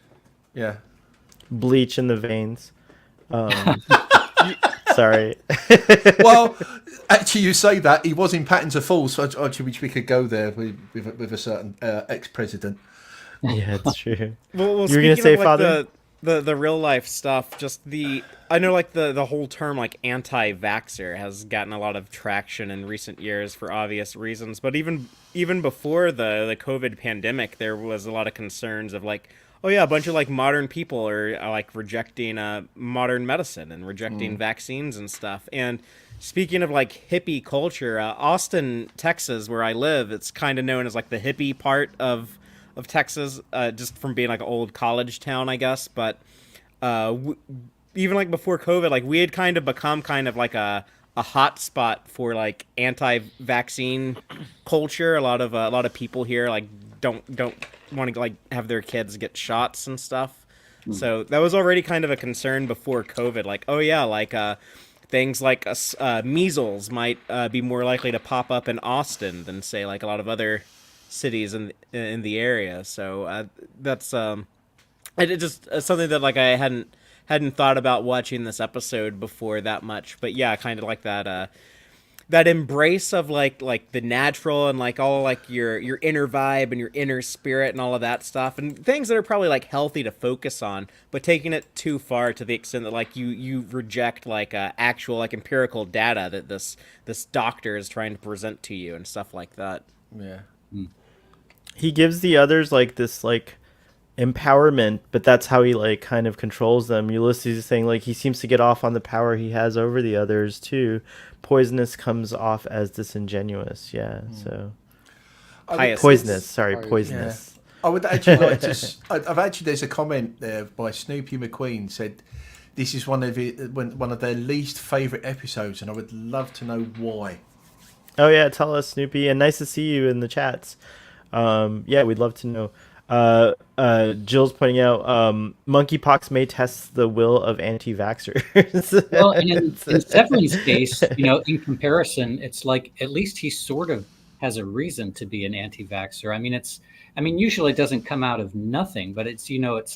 Yeah. Bleach in the veins. Sorry. Well, actually, you say that he was in Patterns of Fools, so actually we could go there with a certain ex-president. Yeah, it's true. Well, you were gonna say, like, Father? The real life stuff, just I know like the whole term like anti-vaxxer has gotten a lot of traction in recent years for obvious reasons, but even before the COVID pandemic, there was a lot of concerns of like, oh yeah, a bunch of like modern people are like rejecting modern medicine and rejecting vaccines and stuff. And speaking of like hippie culture, Austin, Texas, where I live, it's kind of known as like the hippie part of Texas, just from being like an old college town, I guess. But even like before COVID, like we had kind of become kind of like a hot spot for like anti-vaccine culture. A lot of people here like don't want to like have their kids get shots and stuff. So that was already kind of a concern before COVID. Like, oh yeah, like things like measles might be more likely to pop up in Austin than say like a lot of other cities in the area. So that's it just something that like I hadn't thought about watching this episode before that much. But yeah, kind of like that that embrace of like the natural and like all like your inner vibe and your inner spirit and all of that stuff, and things that are probably like healthy to focus on, but taking it too far to the extent that like you reject like actual like empirical data that this doctor is trying to present to you and stuff like that. Yeah. He gives the others like this like empowerment, but that's how he like kind of controls them. Ulysses is saying like he seems to get off on the power he has over the others too. Poisonous comes off as disingenuous. Yeah. So poisonous. Sorry, poisonous. I would actually like to. I've actually, there's a comment there by Snoopy McQueen said this is one of their least favourite episodes, and I would love to know why. Oh yeah, tell us, Snoopy, and nice to see you in the chats. Yeah, we'd love to know. Jill's pointing out monkeypox may test the will of anti-vaxxers. Well, and in Severin's case, in comparison, it's like at least he sort of has a reason to be an anti-vaxxer. I mean, usually it doesn't come out of nothing, but it's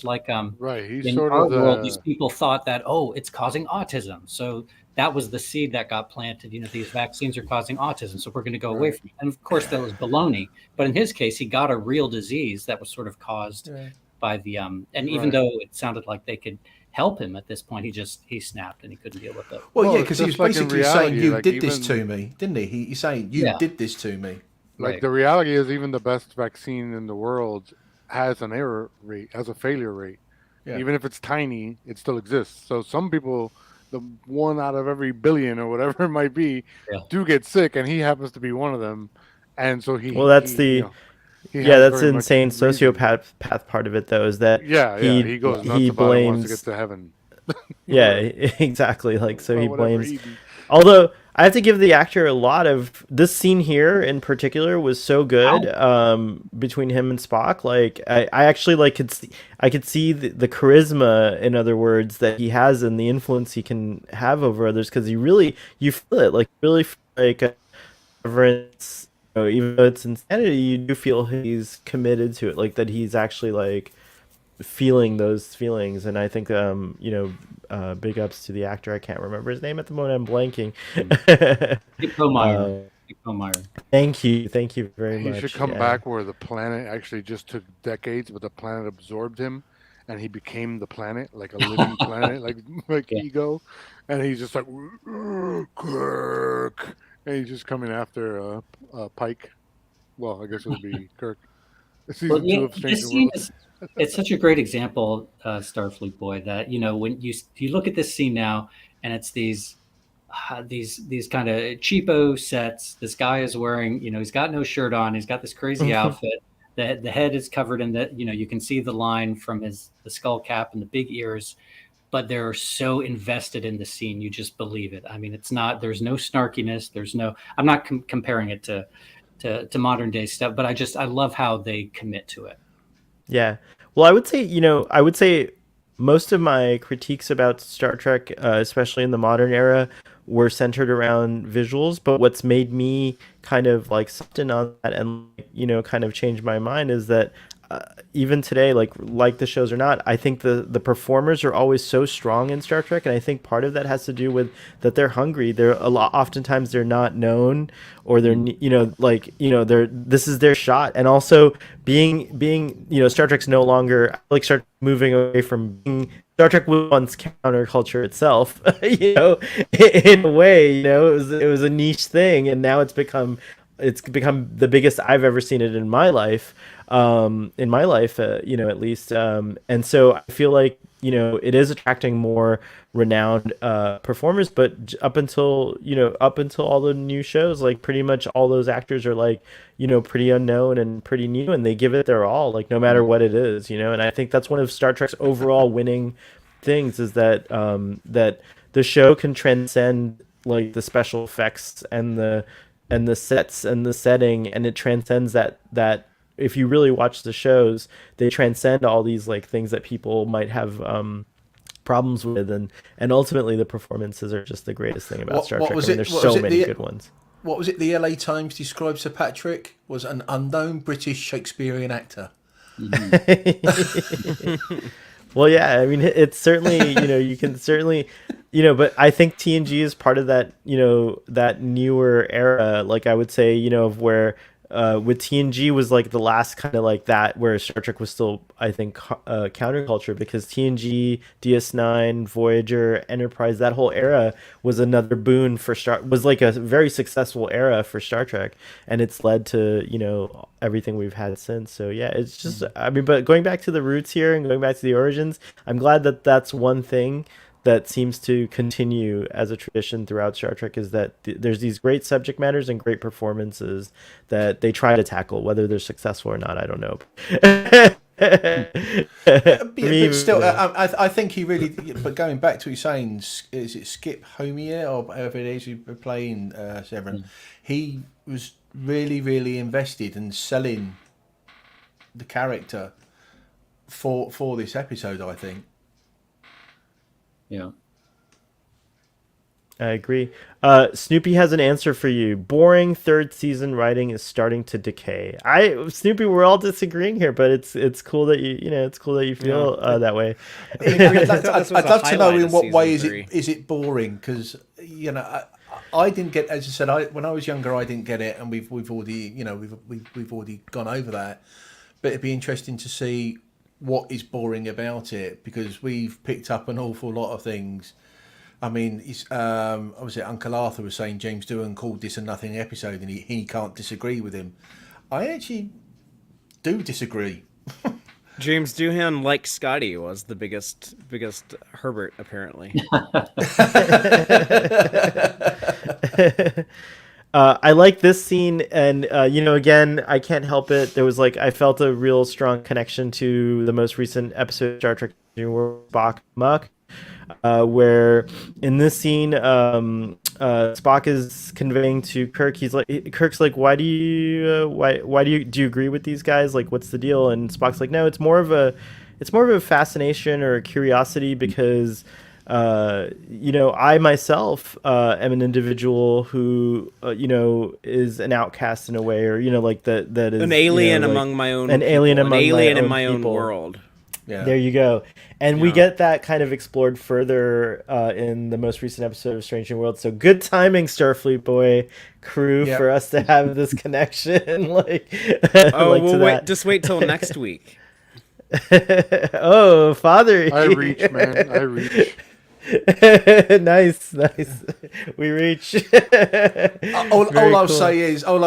like Right. He's in sort our of world, these people thought that, it's causing autism. So that was the seed that got planted. These vaccines are causing autism, so we're going to go away from it. And of course, that was baloney. But in his case, he got a real disease that was sort of caused by the and even though it sounded like they could help him at this point, he snapped and he couldn't deal with it. Well, yeah, because he was just like in basically saying, reality, "You like did this even- to me," didn't he? He's saying, "You did this to me." Like Right. the reality is, even the best vaccine in the world has an error rate, has a failure rate. Yeah. Even if it's tiny, it still exists. So some people, the 1 out of every billion or whatever it might be, do get sick, and he happens to be one of them. And so he. Well, that's he the has that's the very much insane reason. sociopath part of it, though, is that he goes nuts about it, wants to get to heaven. Yeah, exactly. Like, so he Whatever, blames. easy. Although I have to give the actor a lot of this scene here in particular was so good between him and Spock. Like I actually could see the charisma, in other words, that he has and the influence he can have over others, because you feel it, like really feel like a reverence. Even though it's insanity, you do feel he's committed to it, like that he's actually like feeling those feelings. And I think big ups to the actor. I can't remember his name at the moment, I'm blanking. Mccoy. Thank you very much. He should come back where the planet actually just took decades, but the planet absorbed him and he became the planet, like a living planet, like Ego, and he's just like Kirk, and he's just coming after Pike. Well, I guess it would be Kirk. Season 2 of Stranger Worlds. It's such a great example, Starfleet Boy, that when you look at this scene now, and it's these kind of cheapo sets. This guy is wearing, he's got no shirt on. He's got this crazy outfit. The head is covered in that. You can see the line from the skull cap and the big ears, but they're so invested in the scene, you just believe it. I mean, it's not. There's no snarkiness. There's no. I'm not comparing it to modern day stuff, but I love how they commit to it. Yeah. Well, I would say most of my critiques about Star Trek, especially in the modern era, were centered around visuals. But what's made me kind of like soften on that and kind of change my mind is that even today, like the shows or not, I think the performers are always so strong in Star Trek, and I think part of that has to do with that they're hungry. Oftentimes they're not known, or they're they're this is their shot, and also being Star Trek's no longer start moving away from being. Star Trek was once counterculture itself, in a way, it was a niche thing, and now it's become the biggest I've ever seen it in my life, at least. And so I feel like, it is attracting more renowned performers, but up until all the new shows, like pretty much all those actors are pretty unknown and pretty new, and they give it their all, like no matter what it is, and I think that's one of Star Trek's overall winning things, is that that the show can transcend like the special effects and the sets and the setting, and it transcends that if you really watch the shows, they transcend all these like things that people might have problems with, and ultimately the performances are just the greatest thing about Star Trek. There's so many good ones. What was it the LA Times described Sir Patrick was an unknown British Shakespearean actor? Well, yeah, I mean, it's certainly, you can certainly, but I think TNG is part of that, that newer era. Like I would say, of where with TNG was like the last kind of like that, where Star Trek was still, I think, counterculture, because TNG, DS9, Voyager, Enterprise, that whole era was another boon for was like a very successful era for Star Trek, and it's led to everything we've had since. So yeah, it's just, I mean, but going back to the roots here and going back to the origins, I'm glad that that's one thing that seems to continue as a tradition throughout Star Trek is that there's these great subject matters and great performances that they try to tackle. Whether they're successful or not, I don't know. But still, I think he really. But going back to what he's saying, is it Skip Homier or whatever it is who playing Severin? He was really, really invested in selling the character for this episode, I think. Yeah. I agree. Snoopy has an answer for you. Boring third season writing is starting to decay. Snoopy, we're all disagreeing here, but it's cool that it's cool that you feel that way. I'd love to know in what way is it boring, because I didn't get, as I said, when I was younger I didn't get it, and we've already we've already gone over that. But it'd be interesting to see what is boring about it, because we've picked up an awful lot of things. I mean, obviously Uncle Arthur was saying James Doohan called this a nothing episode, and he can't disagree with him. I actually do disagree. James Doohan, like Scotty, was the biggest Herbert, apparently. I like this scene, and again, I can't help it. There was I felt a real strong connection to the most recent episode of Star Trek Spock Muck, where in this scene, Spock is conveying to Kirk. Kirk's like, why do you agree with these guys? Like, what's the deal? And Spock's like, no, it's more of a fascination or a curiosity, because I myself am an individual who is an outcast in a way, or that is an alien among my own, an alien people, among an alien in my my people. own world. Yeah. There you go. And we get that kind of explored further in the most recent episode of Strange New Worlds. So good timing, Starfleet boy crew, for us to have this connection. Just wait till next week. Oh, Father. I reach, man. I reach. Nice. We reach. All I'll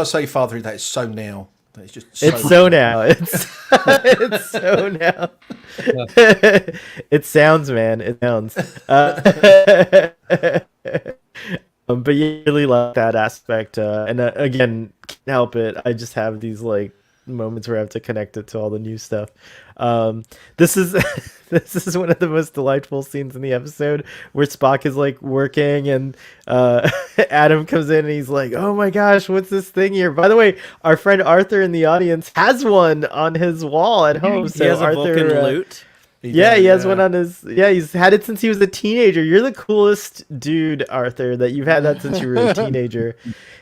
say, Father, that it's so now. It's just so now. It's so now. It sounds, man. It sounds. But you really like that aspect, and again, can't help it. I just have these moments where I have to connect it to all the new stuff. This is one of the most delightful scenes in the episode, where Spock is working, and Adam comes in and he's like, oh my gosh, what's this thing here? By the way, our friend Arthur in the audience has one on his wall at home. So he has a Arthur, Vulcan lute. He has one on his. Yeah, he's had it since he was a teenager. You're the coolest dude, Arthur, that you've had that since you were a teenager.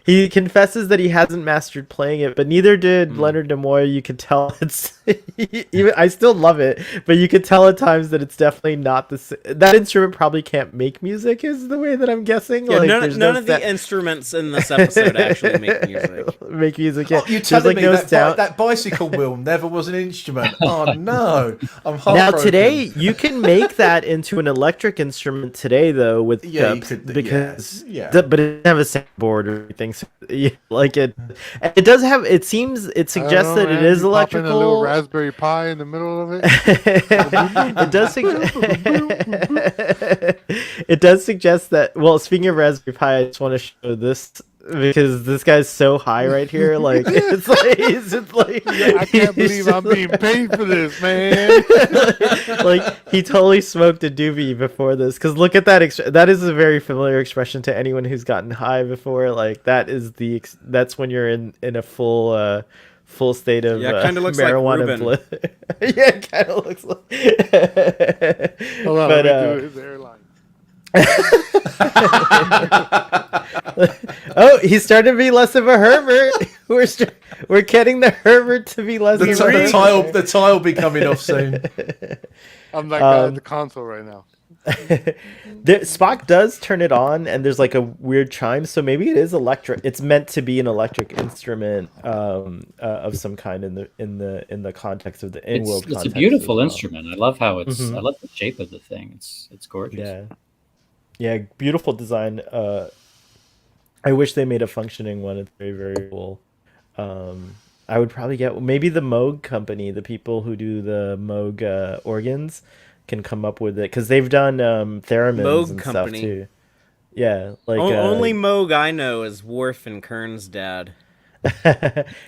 He confesses that he hasn't mastered playing it, but neither did Leonard Nimoy. You could tell it's. I still love it, but you could tell at times that it's definitely not the. That instrument probably can't make music, is the way that I'm guessing. Yeah, none of the instruments in this episode actually make music. Yeah. Oh, you're telling me that bicycle wheel never was an instrument? Oh no! I'm heartbroken. Now today you can make that into an electric instrument today, though, with but it doesn't have a soundboard or anything. So, it does have. It suggests that it is electrical. A little Raspberry Pi in the middle of it. It does. It does suggest that. Well, speaking of Raspberry Pi, I just want to show this, because this guy's so high right here. I can't believe I'm being paid for this, man. He totally smoked a doobie before this, because look at that. That is a very familiar expression to anyone who's gotten high before. That's when you're in a full state of kind of looks marijuana. Like Yeah, it kind of looks like. Hold on, let me do his airline. Oh, he's starting to be less of a Herbert. We're getting the Herbert to be less of a Herbert. The tile be coming off soon. I'm that guy at the console right now. Spock does turn it on, and there's a weird chime, so maybe it is electric. It's meant to be an electric instrument of some kind in the context of the in-world context. It's a beautiful instrument. I love how it's. I love the shape of the thing. It's gorgeous. Yeah, beautiful design. I wish they made a functioning one. It's very, very cool. I would probably get maybe the Moog company, the people who do the Moog organs. can come up with it, because they've done theremins Moog and Company. stuff too. Yeah, like Only Moog I know is Worf and Kern's dad.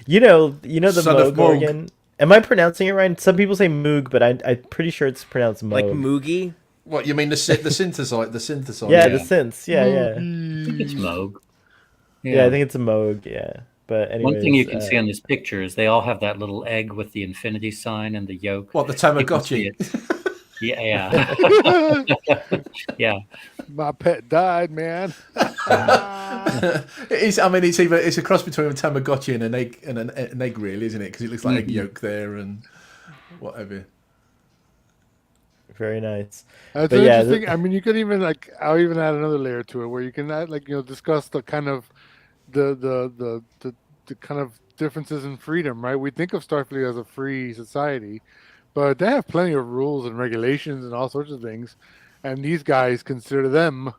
you know the Son of Moog Moog. organ. Am I pronouncing it right? Some people say Moog, but I'm pretty sure it's pronounced Moog. Like Moogie? What you mean the synthesizer? The synthesizer. Yeah, Yeah. the synths. Yeah, yeah. I think it's Moog. Yeah, I think it's a Moog. Yeah, but anyways, One thing you can see on this picture is they all have that little egg with the infinity sign and the yolk. What, the You can see Tamagotchi? it. Yeah, yeah. My pet died, man. It's a cross between a Tamagotchi and an egg, really, isn't it? Because it looks like egg yolk there and whatever. very nice. That's But yeah, interesting. I mean, you could even I'll even add another layer to it where you can add, discuss the kind of the kind of differences in freedom, right? We think of Starfleet as a free society, but they have plenty of rules and regulations and all sorts of things, and these guys consider them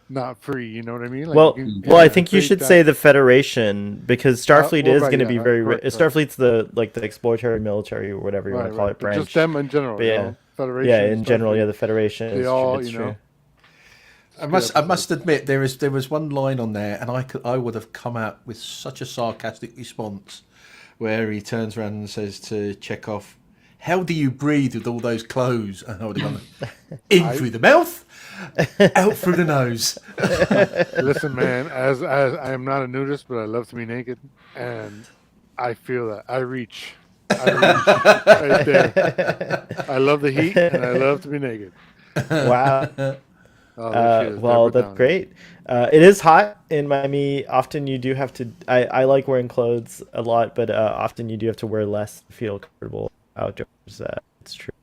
not free. You know what I mean? Like, Well, you can well, I think you debate should that. say the Federation, because Starfleet well, is right, going to yeah, be right, very. correct, Starfleet's the exploratory military or whatever you want Right, to call right. it But branch. just them in general. But you yeah. know? Federation. Yeah, in general, Starfleet. yeah, the Federation. They is all, true, it's true. I must admit there was one line on there, and I would have come out with such a sarcastic response, where he turns around and says to Chekhov, "How do you breathe with all those clothes?" And I would have gone, "In through the mouth, out through the nose." Listen, man, as I am not a nudist, but I love to be naked, and I feel that I reach right there. I love the heat, and I love to be naked. Wow. Oh, there she is, Well, Deborah that's Downer. great. It is hot in Miami. Often you do have to. I like wearing clothes a lot, but often you do have to wear less to feel comfortable outdoors. It's true.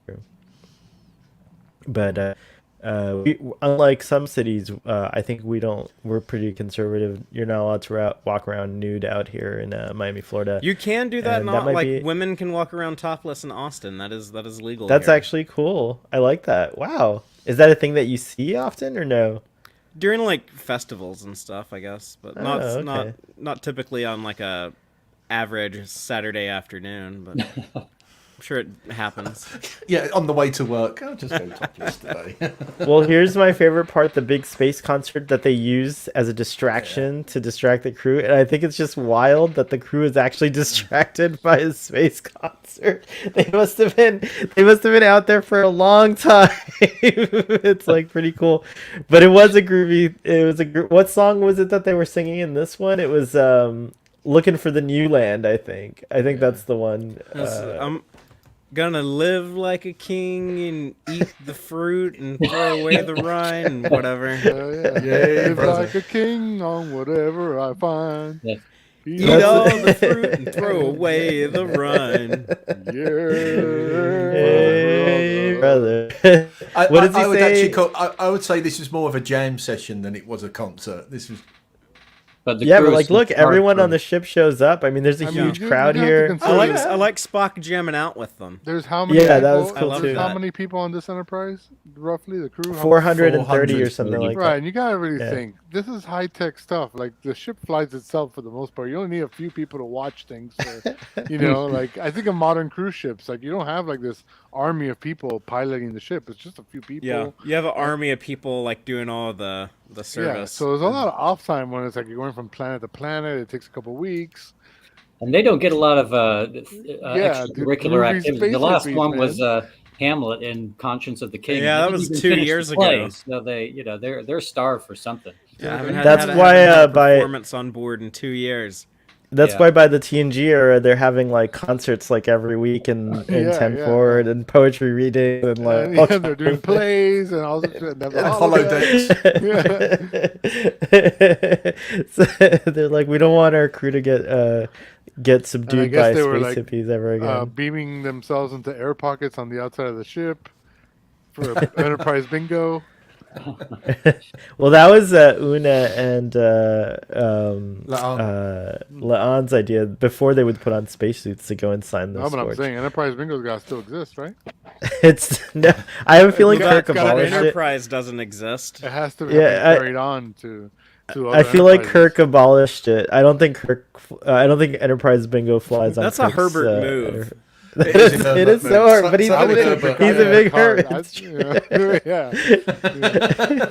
But unlike some cities, I think we're pretty conservative. You're not allowed to walk around nude out here in Miami, Florida. You can do that. And Not that might like be- women can walk around topless in Austin. That is legal. That's here. actually cool. I like that. Wow. Is that a thing that you see often or no? During like festivals and stuff, I guess, but not Oh, not okay. not typically on like a average Saturday afternoon. But I'm sure it happens. Yeah, on the way to work, I'll just go topless today. Well, here's my favorite part, the big space concert that they use as a distraction to distract the crew. And I think it's just wild that the crew is actually distracted by a space concert. They must have been out there for a long time. It's like pretty cool. But it was a groovy, what song was it that they were singing in this one? It was Looking for the New Land, I think. I think that's the one. I'm gonna live like a king and eat the fruit and throw away the rind and whatever. Yeah. Yeah, Live brother. like a king on whatever I find. Yeah. Eat all the fruit and throw away the rind. Hey, Yeah, brother. I, What does he I would say? actually I would say this was more of a jam session than it was a concert. This was But the Yeah, crew but is like, so look, everyone hardcore. on the ship shows up. I mean, there's a huge you- crowd you have to here. consider- I like Spock jamming out with them. There's how many? Yeah, that people, was cool love too. How that. many people on this Enterprise? Roughly the crew. How- 430 or 400. something like Right, that. and you gotta really Yeah. think this is high tech stuff. Like the ship flies itself for the most part. You only need a few people to watch things. Like I think of modern cruise ships, like you don't have like this army of people piloting the ship. It's just a few people. Yeah, you have an army of people like doing all the service. Yeah, so there's a lot of off time when it's like you're going from planet to planet. It takes a couple weeks. And they don't get a lot of Yeah, dude, extracurricular movies, activity. space The last movies, one man. was Hamlet in Conscience of the King. Yeah, They that didn't was even 2 finish the years play, ago. So they're starved for something. Yeah, I haven't That's had why, a by- performance on board in 2 years. That's Yeah. why by the TNG era, they're having like concerts like every week in Yeah, 10 yeah. forward and poetry reading and like. And, yeah, they're doing plays and all this shit. And and holodecks. So they're like, we don't want our crew to get subdued guess by they were, space like, hippies ever again. beaming themselves into air pockets on the outside of the ship for Enterprise bingo. Well, that was Una and La'an. La'an's idea before they would put on spacesuits to go and sign No, those but I'm scores. saying Enterprise bingo's got to still exist, right? It's no, I have a feeling Well, Kirk that's gotta be abolished it. Enterprise doesn't exist. It has to Yeah, be carried on to other I feel like enterprises. Kirk abolished it. I don't think Enterprise Bingo flies on. That's a Kirk's, Herbert move. It is so hard, but he's a big hermit. It's true. Yeah.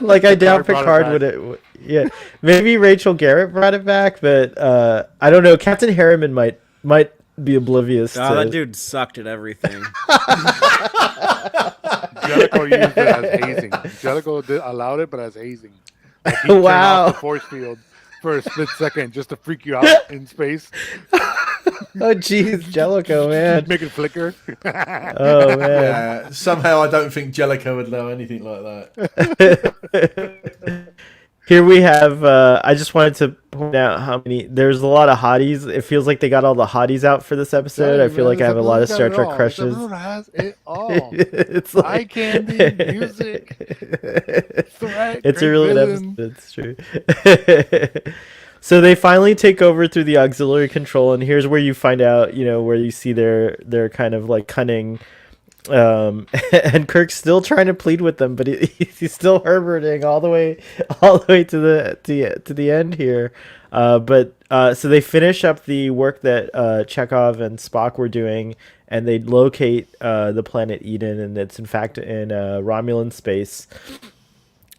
Like, I doubt Picard Picard would. Yeah, maybe Rachel Garrett brought it back, but I don't know. Captain Harriman might be oblivious. Oh, to... that dude sucked at everything. Jellicoe used it as hazing. Jellicoe allowed it, but as hazing. Like, he turned Wow. off the force field for a split second just to freak you out in space. Oh, jeez, Jellicoe, man. Make it flicker. Oh, man. Yeah, somehow I don't think Jellicoe would allow anything like that. Here we have, I just wanted to point out how many, there's a lot of hotties. It feels like they got all the hotties out for this episode. I feel like I have a lot of Star Trek crushes. This episode has it all. It's Eye like... candy, music, threat, It's a great really villain. good episode. It's true. So they finally take over through the auxiliary control, and here's where you find out, where you see their kind of like cunning. And Kirk's still trying to plead with them, but he's still herberting all the way to the end here. So they finish up the work that Chekhov and Spock were doing, and they locate the planet Eden, and it's in fact in Romulan space.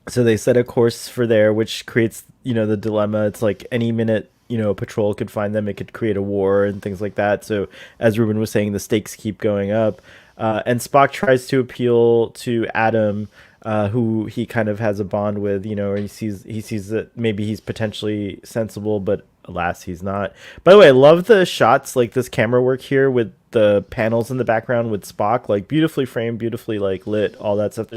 So they set a course for there, which creates the dilemma. It's like any minute a patrol could find them, it could create a war and things like that. So as Ruben was saying, the stakes keep going up. And Spock tries to appeal to Adam, who he kind of has a bond with, or he sees that maybe he's potentially sensible, but alas, he's not. By the way, I love the shots, like this camera work here with the panels in the background with Spock, like beautifully framed, beautifully like lit, all that stuff.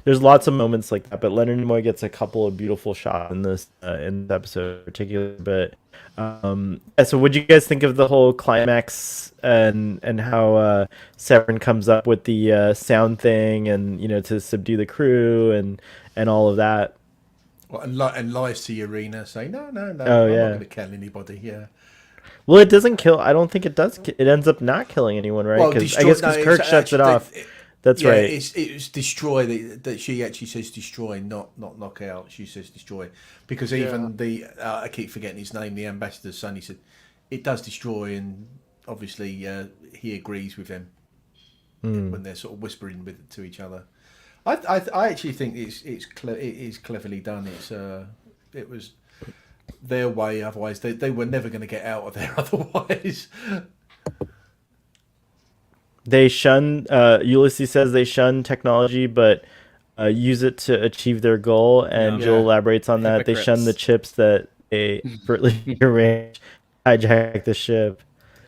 There's lots of moments like that, but Leonard Nimoy gets a couple of beautiful shots in this episode particularly. But so what'd you guys think of the whole climax and how Severin comes up with the sound thing and to subdue the crew and all of that? Well, and lies to Urena, saying no, Oh, I'm yeah. not going to kill anybody. Yeah. Well, it doesn't kill. I don't think it does. It ends up not killing anyone, right? Well, Because I guess because Kirk shuts it off. That's right. It's destroy that she actually says destroy, not knock out. She says destroy because even the I keep forgetting his name, the ambassador's son. He said it does destroy, and obviously he agrees with him when they're sort of whispering to each other. I actually think it is cleverly done. It was their way. Otherwise, they were never going to get out of there. Otherwise. They shun, Ulysses says they shun technology, but use it to achieve their goal. And Jill elaborates on that. Hypocrites. They shun the chips that they arrange, hijack the ship.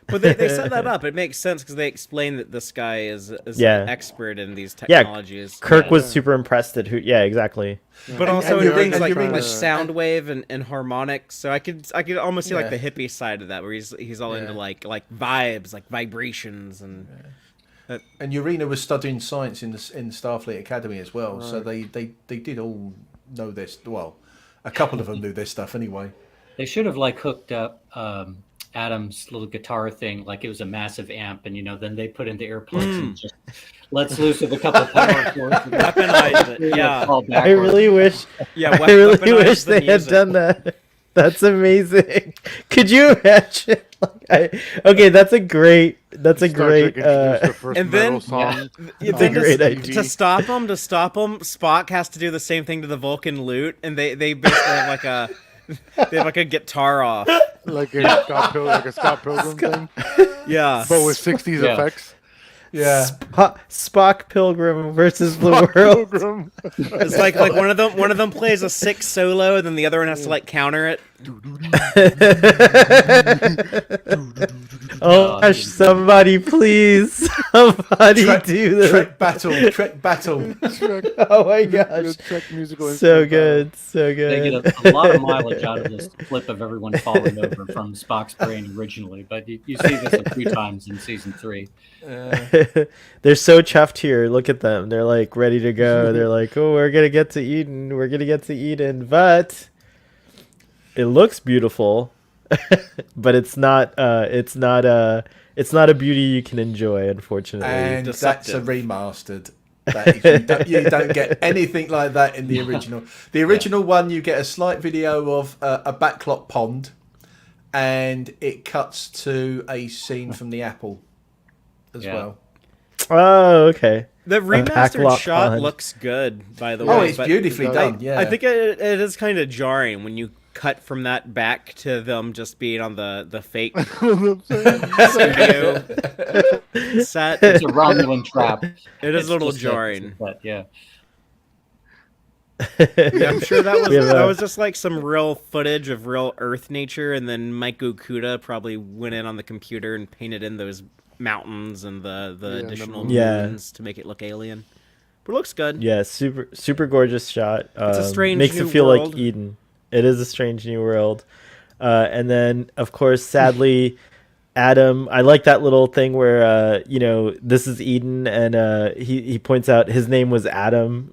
Well, they set that up. It makes sense because they explain that this guy is an expert in these technologies. Kirk was super impressed at who. Yeah, exactly. But also in things like sound wave and harmonics. So I could almost see like the hippie side of that, where he's all into like vibes, like vibrations and. And Urena was studying science in Starfleet Academy as well, right. So they did all know this. Well, a couple of them knew their stuff anyway. They should have hooked up Adam's little guitar thing like it was a massive amp, and then they put in the earplugs and just lets loose with a couple power cords. Weaponize it. Yeah, I really wish. Yeah, I really wish they had done that. That's amazing. Could you imagine? Okay, that's a great. And then, song. Then to stop him, Spock has to do the same thing to the Vulcan lute, and they basically have like a guitar off, like a Scott Pilgrim thing. Yeah, but with 60s effects. Yeah, Spock Pilgrim versus the world. Pilgrim. It's like one of them plays a sick solo, and then the other one has to counter it. Oh gosh, somebody please, somebody do this. Trek battle. Oh my gosh, so good. They get a lot of mileage out of this clip of everyone falling over from Spock's brain originally, but you see this a few times in season 3. They're so chuffed here. Look at them. They're ready to go. They're like, oh, we're gonna get to Eden, but it looks beautiful. But it's not a beauty you can enjoy, unfortunately. And that's a remastered. You don't get anything like that in the original. The original one, you get a slight video of a backlot pond, and it cuts to a scene from the Apple. as Yeah. well. Oh, okay. The remastered Backlot shot pond. looks good, by the way. Oh, it's but beautifully I- done. Yeah, I think it is kind of jarring when you cut from that back to them just being on the fake studio set. It's a Romulan trap. It is It's a little just jarring. yeah. Yeah, I'm sure that was We have that a- was just like some real footage of real Earth nature, and then Mike Okuda probably went in on the computer and painted in those mountains and the Yeah, and the additional moon. Yeah. moons to make it look alien. But it looks good. Yeah, super gorgeous shot. a strange makes new it feel world. like Eden. It is a strange new world. And then, of course, sadly, Adam. I like that little thing where this is Eden, and he points out his name was Adam.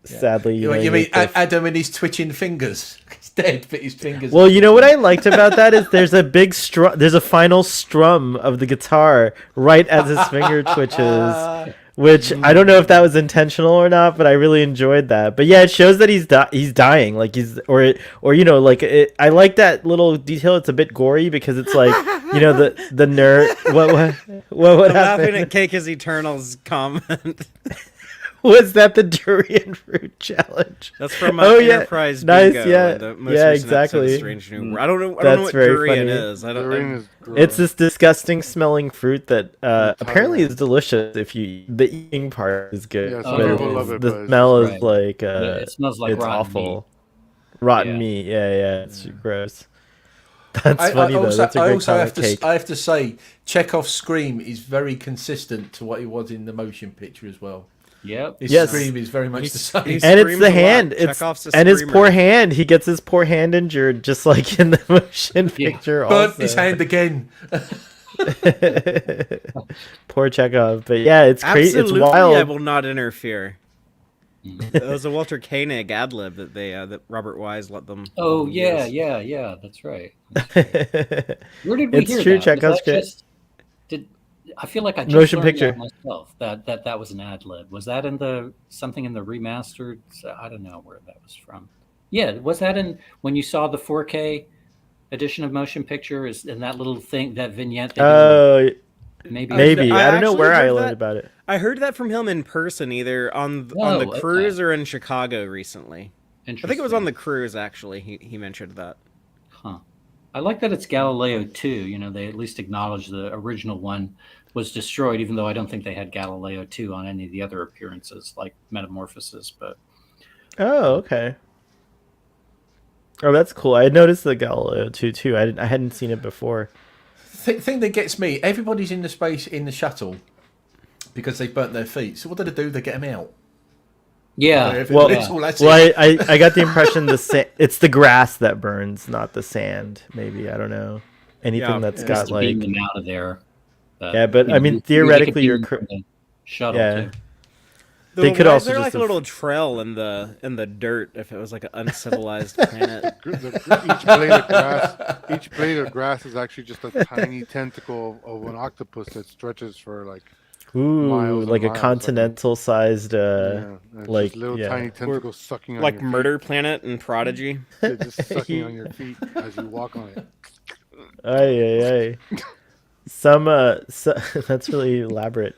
Sadly, you he mean has to- Adam and his twitching fingers? He's dead, but his fingers. Well, you know what I liked about that is there's a big there's a final strum of the guitar right as his finger twitches, which I don't know if that was intentional or not, but I really enjoyed that. But yeah, it shows that he's dying, like I like that little detail. It's a bit gory because it's like the nerd. What I'm laughing happened? at Cake is Eternal's comment. Was that the durian fruit challenge? That's from Oh, yeah. Enterprise Nice, Bingo. yeah. The most Yeah, recent episode of exactly. Strange New World. I don't know That's what very durian funny. is. I don't. Durian is gross. It's this disgusting smelling fruit that apparently is delicious if you the eating part is good. Yeah, some but people love it, the but it's smell is right. like It smells like it's rotten awful. Rotten Yeah. meat. Yeah, it's gross. That's funny though. That's a I great also kind of cake. I have to say, Chekhov's scream is very consistent to what he was in the motion picture as well. Yep. His Yes. scream is very much the same. he's- And it's screams the a lot. hand. Chekhov's a And his screamer. poor hand. He gets his poor hand injured, just like in the motion Yeah. picture. Burnt also. his hand again. Poor Chekhov. But yeah, it's crazy. It's Absolutely, wild. I will not interfere. It was a Walter Koenig ad lib that that Robert Wise let them. Oh use. yeah. That's right. Where did we It's hear true, that? Was Chekhov's that good. did I feel like I just Motion learned picture. that myself that was an ad lib. Was that in something in the remastered? I don't know where that was from. Yeah, was that in when you saw the 4K edition of motion picture? Is in that little thing, that vignette? They do, maybe. Maybe. I I don't know actually where I heard learned that- about it. I heard that from him in person, either on the Oh, cruise okay. or in Chicago recently. I think it was on the cruise. Actually, he mentioned that. Huh. I like that it's Galileo 2. You know, they at least acknowledge the original one was destroyed, even though I don't think they had Galileo 2 on any of the other appearances, like Metamorphosis. But Oh, okay. Oh, that's cool. I had noticed the Galileo too. I hadn't seen it before. Thing that gets me, everybody's in the space in the shuttle because they burnt their feet. So what do they do? They get them out. yeah, Well, That's all that's Well, it. I got the impression it's the grass that burns, not the sand. Maybe I don't know anything Yeah. that's just got to beam like them out of there. Yeah, but, you I know, mean, they could theoretically, beam you're from the shuttle yeah. too. They could Why also is there just like a have- little trail in the dirt if it was like an uncivilized planet? Each blade of grass is actually just a tiny tentacle of an octopus that stretches for like Ooh, miles and like a miles, continental-sized yeah, it's like just little yeah. tiny tentacles sucking on Like your Murder Planet and Prodigy. feet. They're just sucking on your feet as you walk on it. Ay. That's really elaborate.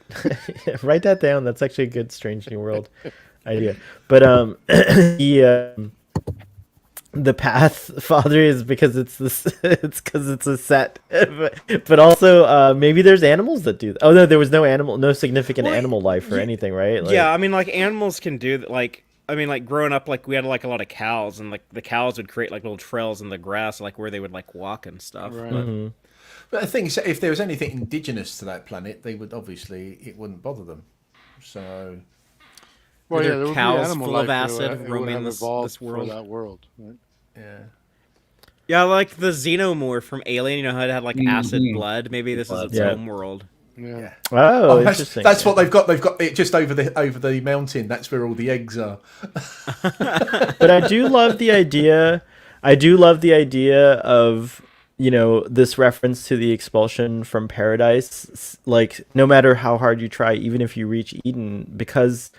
Write that down. That's actually a good Strange New World idea. But the path father is because it's because it's a set, but also maybe there's animals that do. Oh no, there was no significant Well, animal life or anything, right? Like, Yeah, I mean, like animals can do that. Like, I mean, like growing up, like we had like a lot of cows, and like the cows would create like little trails in the grass, like where they would like walk and stuff. Right. Mhm. But the thing is, if there was anything indigenous to that planet, they would it wouldn't bother them. So Well, There yeah, are there would be cows animal full of life, but acid it would roaming have this evolved world. for that world. Right? yeah. Yeah, like the xenomorph from Alien. You know how it had like acid Mhm. blood. Maybe this is its Yeah. home world. Yeah. Oh, that's interesting. that's what they've got. They've got it just over the mountain. That's where all the eggs are. But I do love the idea. I do love the idea of, this reference to the expulsion from paradise. Like, no matter how hard you try, even if you reach Eden, because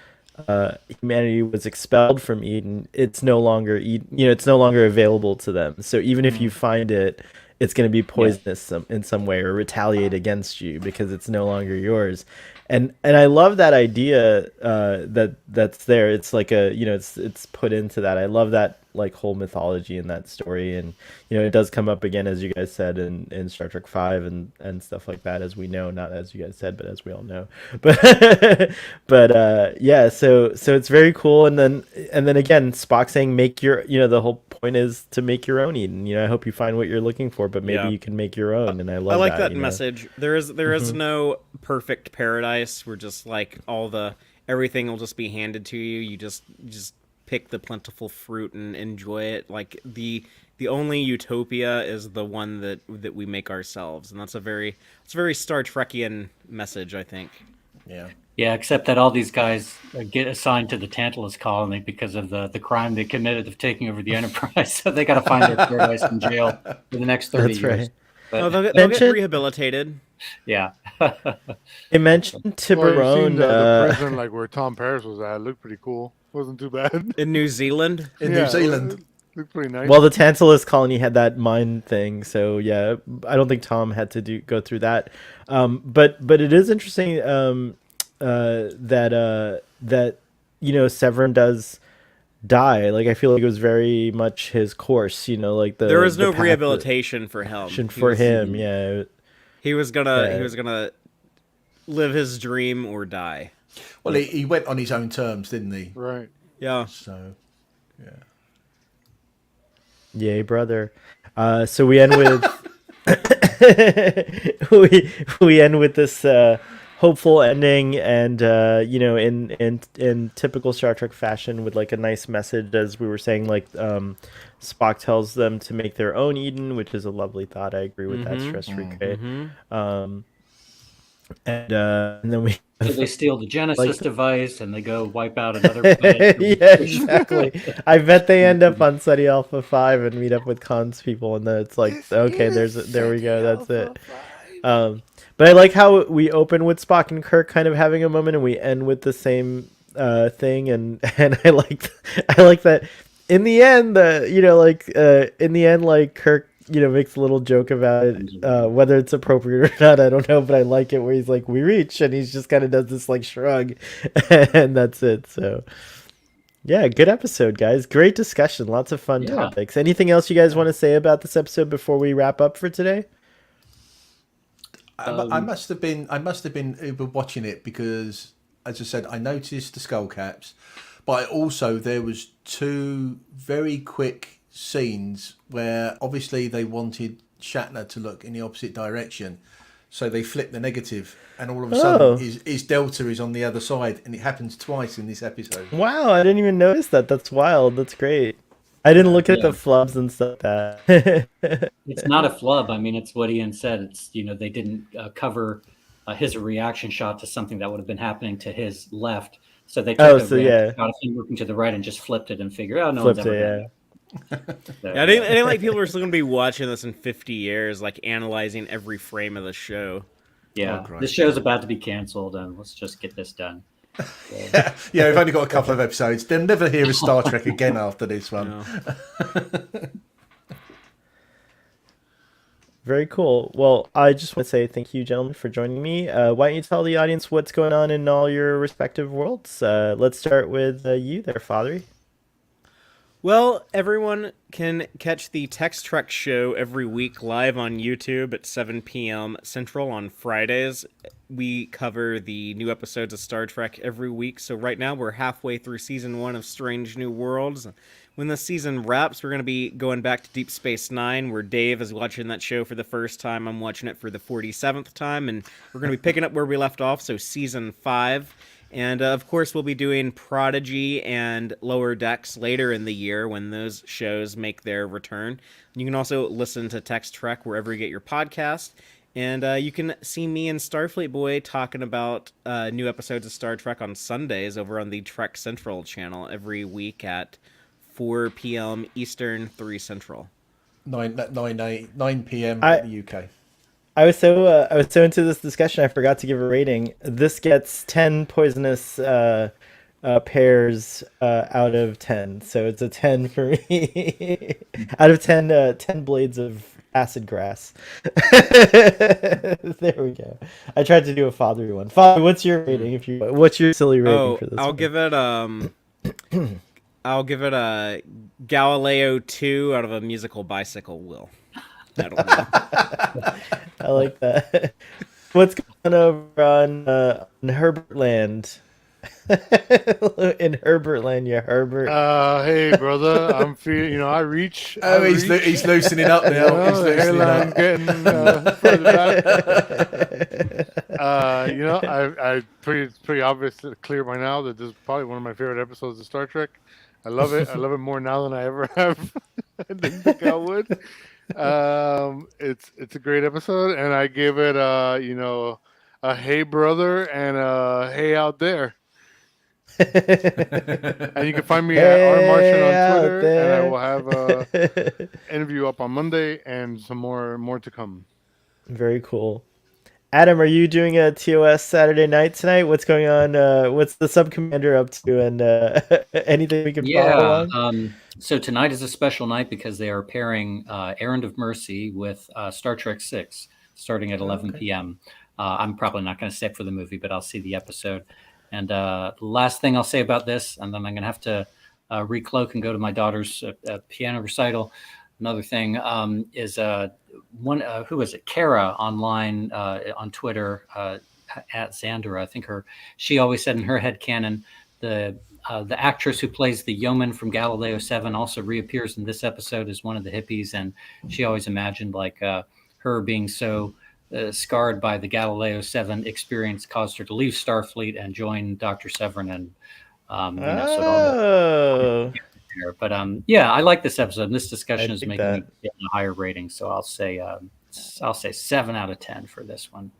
humanity was expelled from Eden, it's no longer it's no longer available to them. So even if you find it, it's going to be poisonous in some way or retaliate against you because it's no longer yours. And I love that idea that's there. It's like it's put into that. I love that like whole mythology in that story, and it does come up again, as you guys said, in Star Trek V and stuff like that, as we know, not as you guys said, but as we all know. But yeah, so it's very cool. And then again, Spock saying make your, the whole point is to make your own Eden. I hope you find what you're looking for, but maybe you can make your own. And I love like that message. There is no perfect paradise. We're just like everything will just be handed to you. You just pick the plentiful fruit and enjoy it. Like the only utopia is the one that we make ourselves, and it's a very Star Trekian message, I think. Yeah, except that all these guys get assigned to the Tantalus colony because of the crime they committed of taking over the Enterprise. So they got to find their paradise in jail for the next 30 That's years. right. But, they'll get rehabilitated. Yeah. It mentioned Tiburon. The prison, like where Tom Paris was at, looked pretty cool. Wasn't too bad. In New Zealand? New Zealand. Looked pretty nice. Well, the Tantalus colony had that mine thing, so yeah, I don't think Tom had to go through that. But it is interesting that Severin does die. Like I feel like it was very much his course. Like there was no rehabilitation for him. For him, yeah. He was gonna live his dream or die. Well, he went on his own terms, didn't he? Right. Yeah. So, yeah. Yay, brother. So we end with we end with this hopeful ending, and in typical Star Trek fashion, with like a nice message, as we were saying, like Spock tells them to make their own Eden, which is a lovely thought. I agree with that, stress-free K. And then so they steal the Genesis device and they go wipe out another planet. Yeah, exactly. I bet they end up on SETI Alpha 5 and meet up with Khan's people, and then it's like, okay, there we go, that's it. But I like how we open with Spock and Kirk kind of having a moment, and we end with the same thing, and I like that. In the end, like Kirk, makes a little joke about it, whether it's appropriate or not, I don't know, but I like it where he's like, we reach, and he's just kind of does this like shrug, and that's it. So yeah, good episode, guys. Great discussion. Lots of fun topics. Anything else you guys want to say about this episode before we wrap up for today? I must have been watching it because, as I said, I noticed the skull caps, but also there was two very quick scenes where obviously they wanted Shatner to look in the opposite direction, so they flipped the negative, and all of a sudden his delta is on the other side, and it happens twice in this episode. Wow, I didn't even notice that. That's wild. That's great. I didn't look at the flubs and stuff like that. It's not a flub. I mean, it's what Ian said. It's, they didn't cover his reaction shot to something that would have been happening to his left. So they took a reaction shot of him looking to the right and just flipped it and figured, no one's ever done that. So, I didn't like people are still going to be watching this in 50 years, like analyzing every frame of the show. Yeah, this show's about to be canceled, and let's just get this done. So. Yeah, we've only got a couple of episodes. They'll never hear of Star Trek again after this one. No. Very cool. Well, I just want to say thank you, gentlemen, for joining me. Why don't you tell the audience what's going on in all your respective worlds? Let's start with you there, Fathery. Well, everyone can catch the Text Trek show every week live on YouTube at 7 p.m. Central on Fridays. We cover the new episodes of Star Trek every week. So right now we're halfway through Season 1 of Strange New Worlds. When the season wraps, we're going to be going back to Deep Space Nine, where Dave is watching that show for the first time. I'm watching it for the 47th time, and we're going to be picking up where we left off, so Season 5. And, of course, we'll be doing Prodigy and Lower Decks later in the year when those shows make their return. You can also listen to Text Trek wherever you get your podcast. And you can see me and Starfleet Boy talking about new episodes of Star Trek on Sundays over on the Trek Central channel every week at 4 p.m. Eastern, 3 Central. 9 p.m. at the UK. I was so into this discussion I forgot to give a rating. This gets 10 poisonous pairs out of 10, so it's a 10 for me. Out of 10 blades of acid grass. There we go. I tried to do a father one. Father, what's your rating? What's your silly rating for this I'll one? give it I'll give it a Galileo 2 out of a musical bicycle wheel. I don't know. I like that. What's going over on Herbert Land? In Herbert Land, yeah, Herbert. Hey, brother, I'm feeling. I reach. Oh, I he's reach, he's loosening up now. He's the loosening hairline's up. getting further back. I it's pretty obvious, clear by now that this is probably one of my favorite episodes of Star Trek. I love it. I love it more now than I ever have. I didn't think I would. It's a great episode, and I give it a hey brother and a hey out there. And you can find me at rmartian on Twitter, and I will have an interview up on Monday and some more to come. Very cool. Adam, are you doing a TOS Saturday night tonight? What's going on? What's the sub commander up to? And anything we can follow along? So tonight is a special night because they are pairing Errand of Mercy with Star Trek 6 starting at 11 p.m. I'm probably not going to stay for the movie, but I'll see the episode. And last thing I'll say about this, and then I'm going to have to recloak and go to my daughter's piano recital. Another thing is who is it? Kara online on Twitter at Xandra. I think she always said in her headcanon the actress who plays the yeoman from Galileo 7 also reappears in this episode as one of the hippies, and she always imagined her being so scarred by the Galileo 7 experience caused her to leave Starfleet and join Dr. Severin and but I like this episode, and this discussion is making me get a higher rating, so I'll say 7 out of 10 for this one.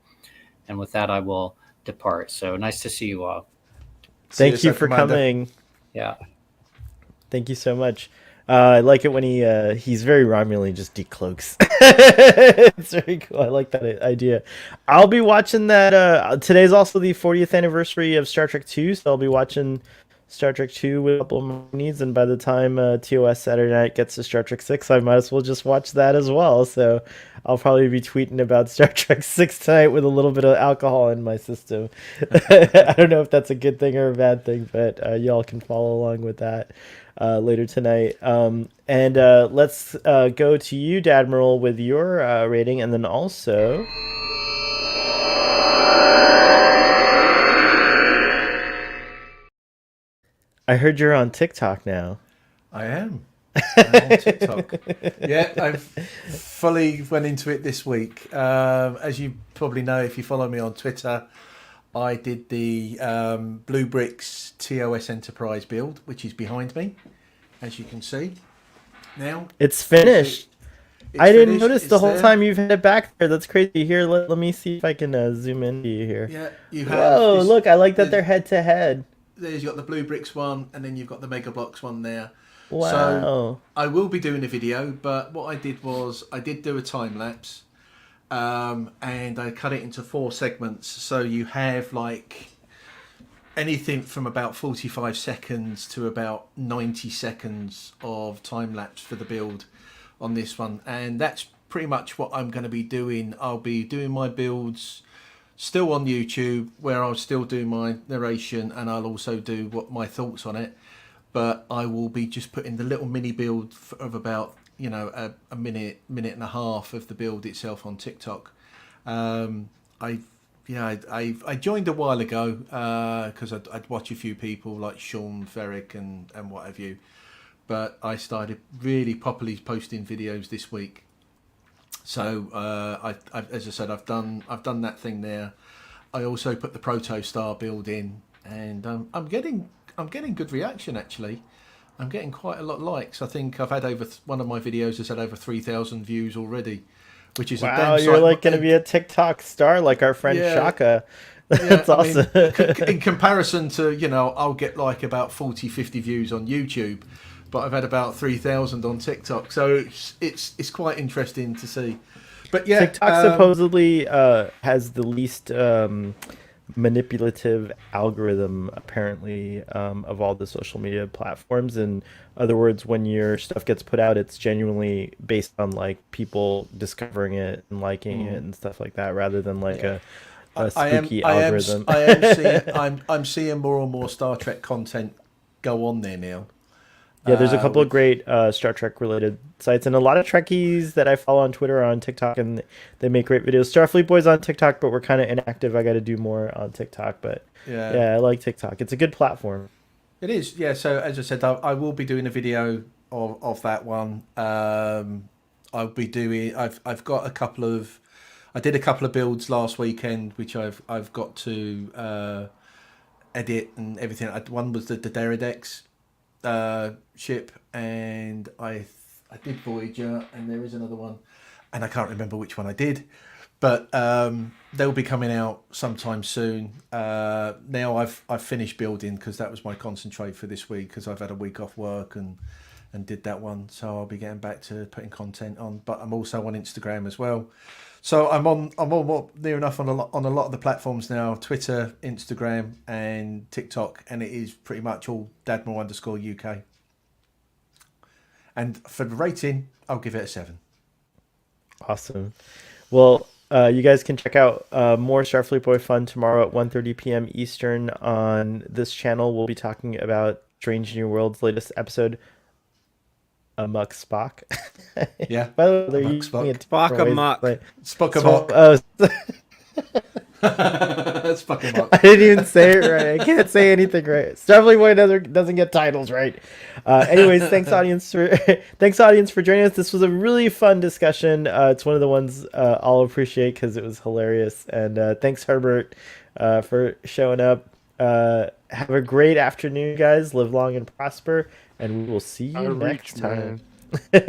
And with that, I will depart. So nice to see you all. Thank you for coming. Yeah. Thank you so much. I like it when he's very Romulan, just decloaks. It's very cool. I like that idea. I'll be watching that. Today's also the 40th anniversary of Star Trek 2, so I'll be watching Star Trek 2 with a couple of my needs, and by the time TOS Saturday night gets to Star Trek 6, I might as well just watch that as well. So I'll probably be tweeting about Star Trek 6 tonight with a little bit of alcohol in my system. I don't know if that's a good thing or a bad thing, but y'all can follow along with that later tonight. And let's go to you, Dadmiral, with your rating, and then also... I heard you're on TikTok now. I am. I'm on TikTok. Yeah, I've fully went into it this week. As you probably know, if you follow me on Twitter, I did the Blue Bricks TOS Enterprise build, which is behind me, as you can see. Now it's finished. I didn't notice the whole there. time you've had it back there. That's crazy. Here, let me see if I can zoom into you here. Yeah, you have. Whoa, look! I like that they're head to head. There's got the Blue Bricks one, and then you've got the Mega Blocks one there. Wow. So I will be doing a video, but what I did was I did do a time lapse, and I cut it into 4 segments. So you have like anything from about 45 seconds to about 90 seconds of time lapse for the build on this one, and that's pretty much what I'm going to be doing. I'll be doing my builds still on YouTube, where I'll still do my narration, and I'll also do my thoughts on it. But I will be just putting the little mini build of about a minute and a half of the build itself on TikTok. I joined a while ago because I'd watch a few people like Sean Ferrick and what have you. But I started really properly posting videos this week. So as I said, I've done that thing there. I also put the Protostar build in, and I'm getting good reaction actually. I'm getting quite a lot of likes. I think I've had one of my videos has had over 3,000 views already, which is wow. You're like going to be a TikTok star like our friend Shaka. That's awesome. In comparison to I'll get like about 40-50 views on YouTube. But I've had about 3,000 on TikTok, so it's quite interesting to see. But yeah, TikTok supposedly has the manipulative algorithm apparently of all the social media platforms. In other words, when your stuff gets put out, it's genuinely based on like people discovering it and liking it and stuff like that, rather than like a spooky algorithm. I'm seeing more and more Star Trek content go on there now. Yeah, there's a couple of great Star Trek related sites, and a lot of Trekkies that I follow on Twitter or on TikTok, and they make great videos. Starfleet Boys on TikTok, but we're kind of inactive. I got to do more on TikTok, but yeah, I like TikTok. It's a good platform. It is, yeah. So as I said, I will be doing a video of that one. I'll be doing. I've got a couple of. I did a couple of builds last weekend, which I've got to edit and everything. One was the Deridex ship, and I did Voyager, and there is another one, and I can't remember which one I did, but they'll be coming out sometime soon. Now I've finished building because that was my concentrate for this week, because I've had a week off work and did that one, so I'll be getting back to putting content on. But I'm also on Instagram as well. So I'm on near enough on a lot of the platforms now: Twitter, Instagram, and TikTok, and it is pretty much all Dadmore_UK. And for the rating, I'll give it a 7. Awesome. Well, you guys can check out more Starfleet Boy fun tomorrow at 1:30 p.m. Eastern on this channel. We'll be talking about Strange New World's latest episode, Amok Spock. Yeah. By the way, they're Amok using Spock. it Spock different ways. amok. Like, Spock Spock- amok. oh, Spock amok. I didn't even say it right. I can't say anything right. Starfleet Boy doesn't get titles right. Anyways, thanks audience for joining us. This was a really fun discussion. It's one of the ones I'll appreciate because it was hilarious. And thanks Herbert for showing up. Have a great afternoon, guys. Live long and prosper, and we will see you next time.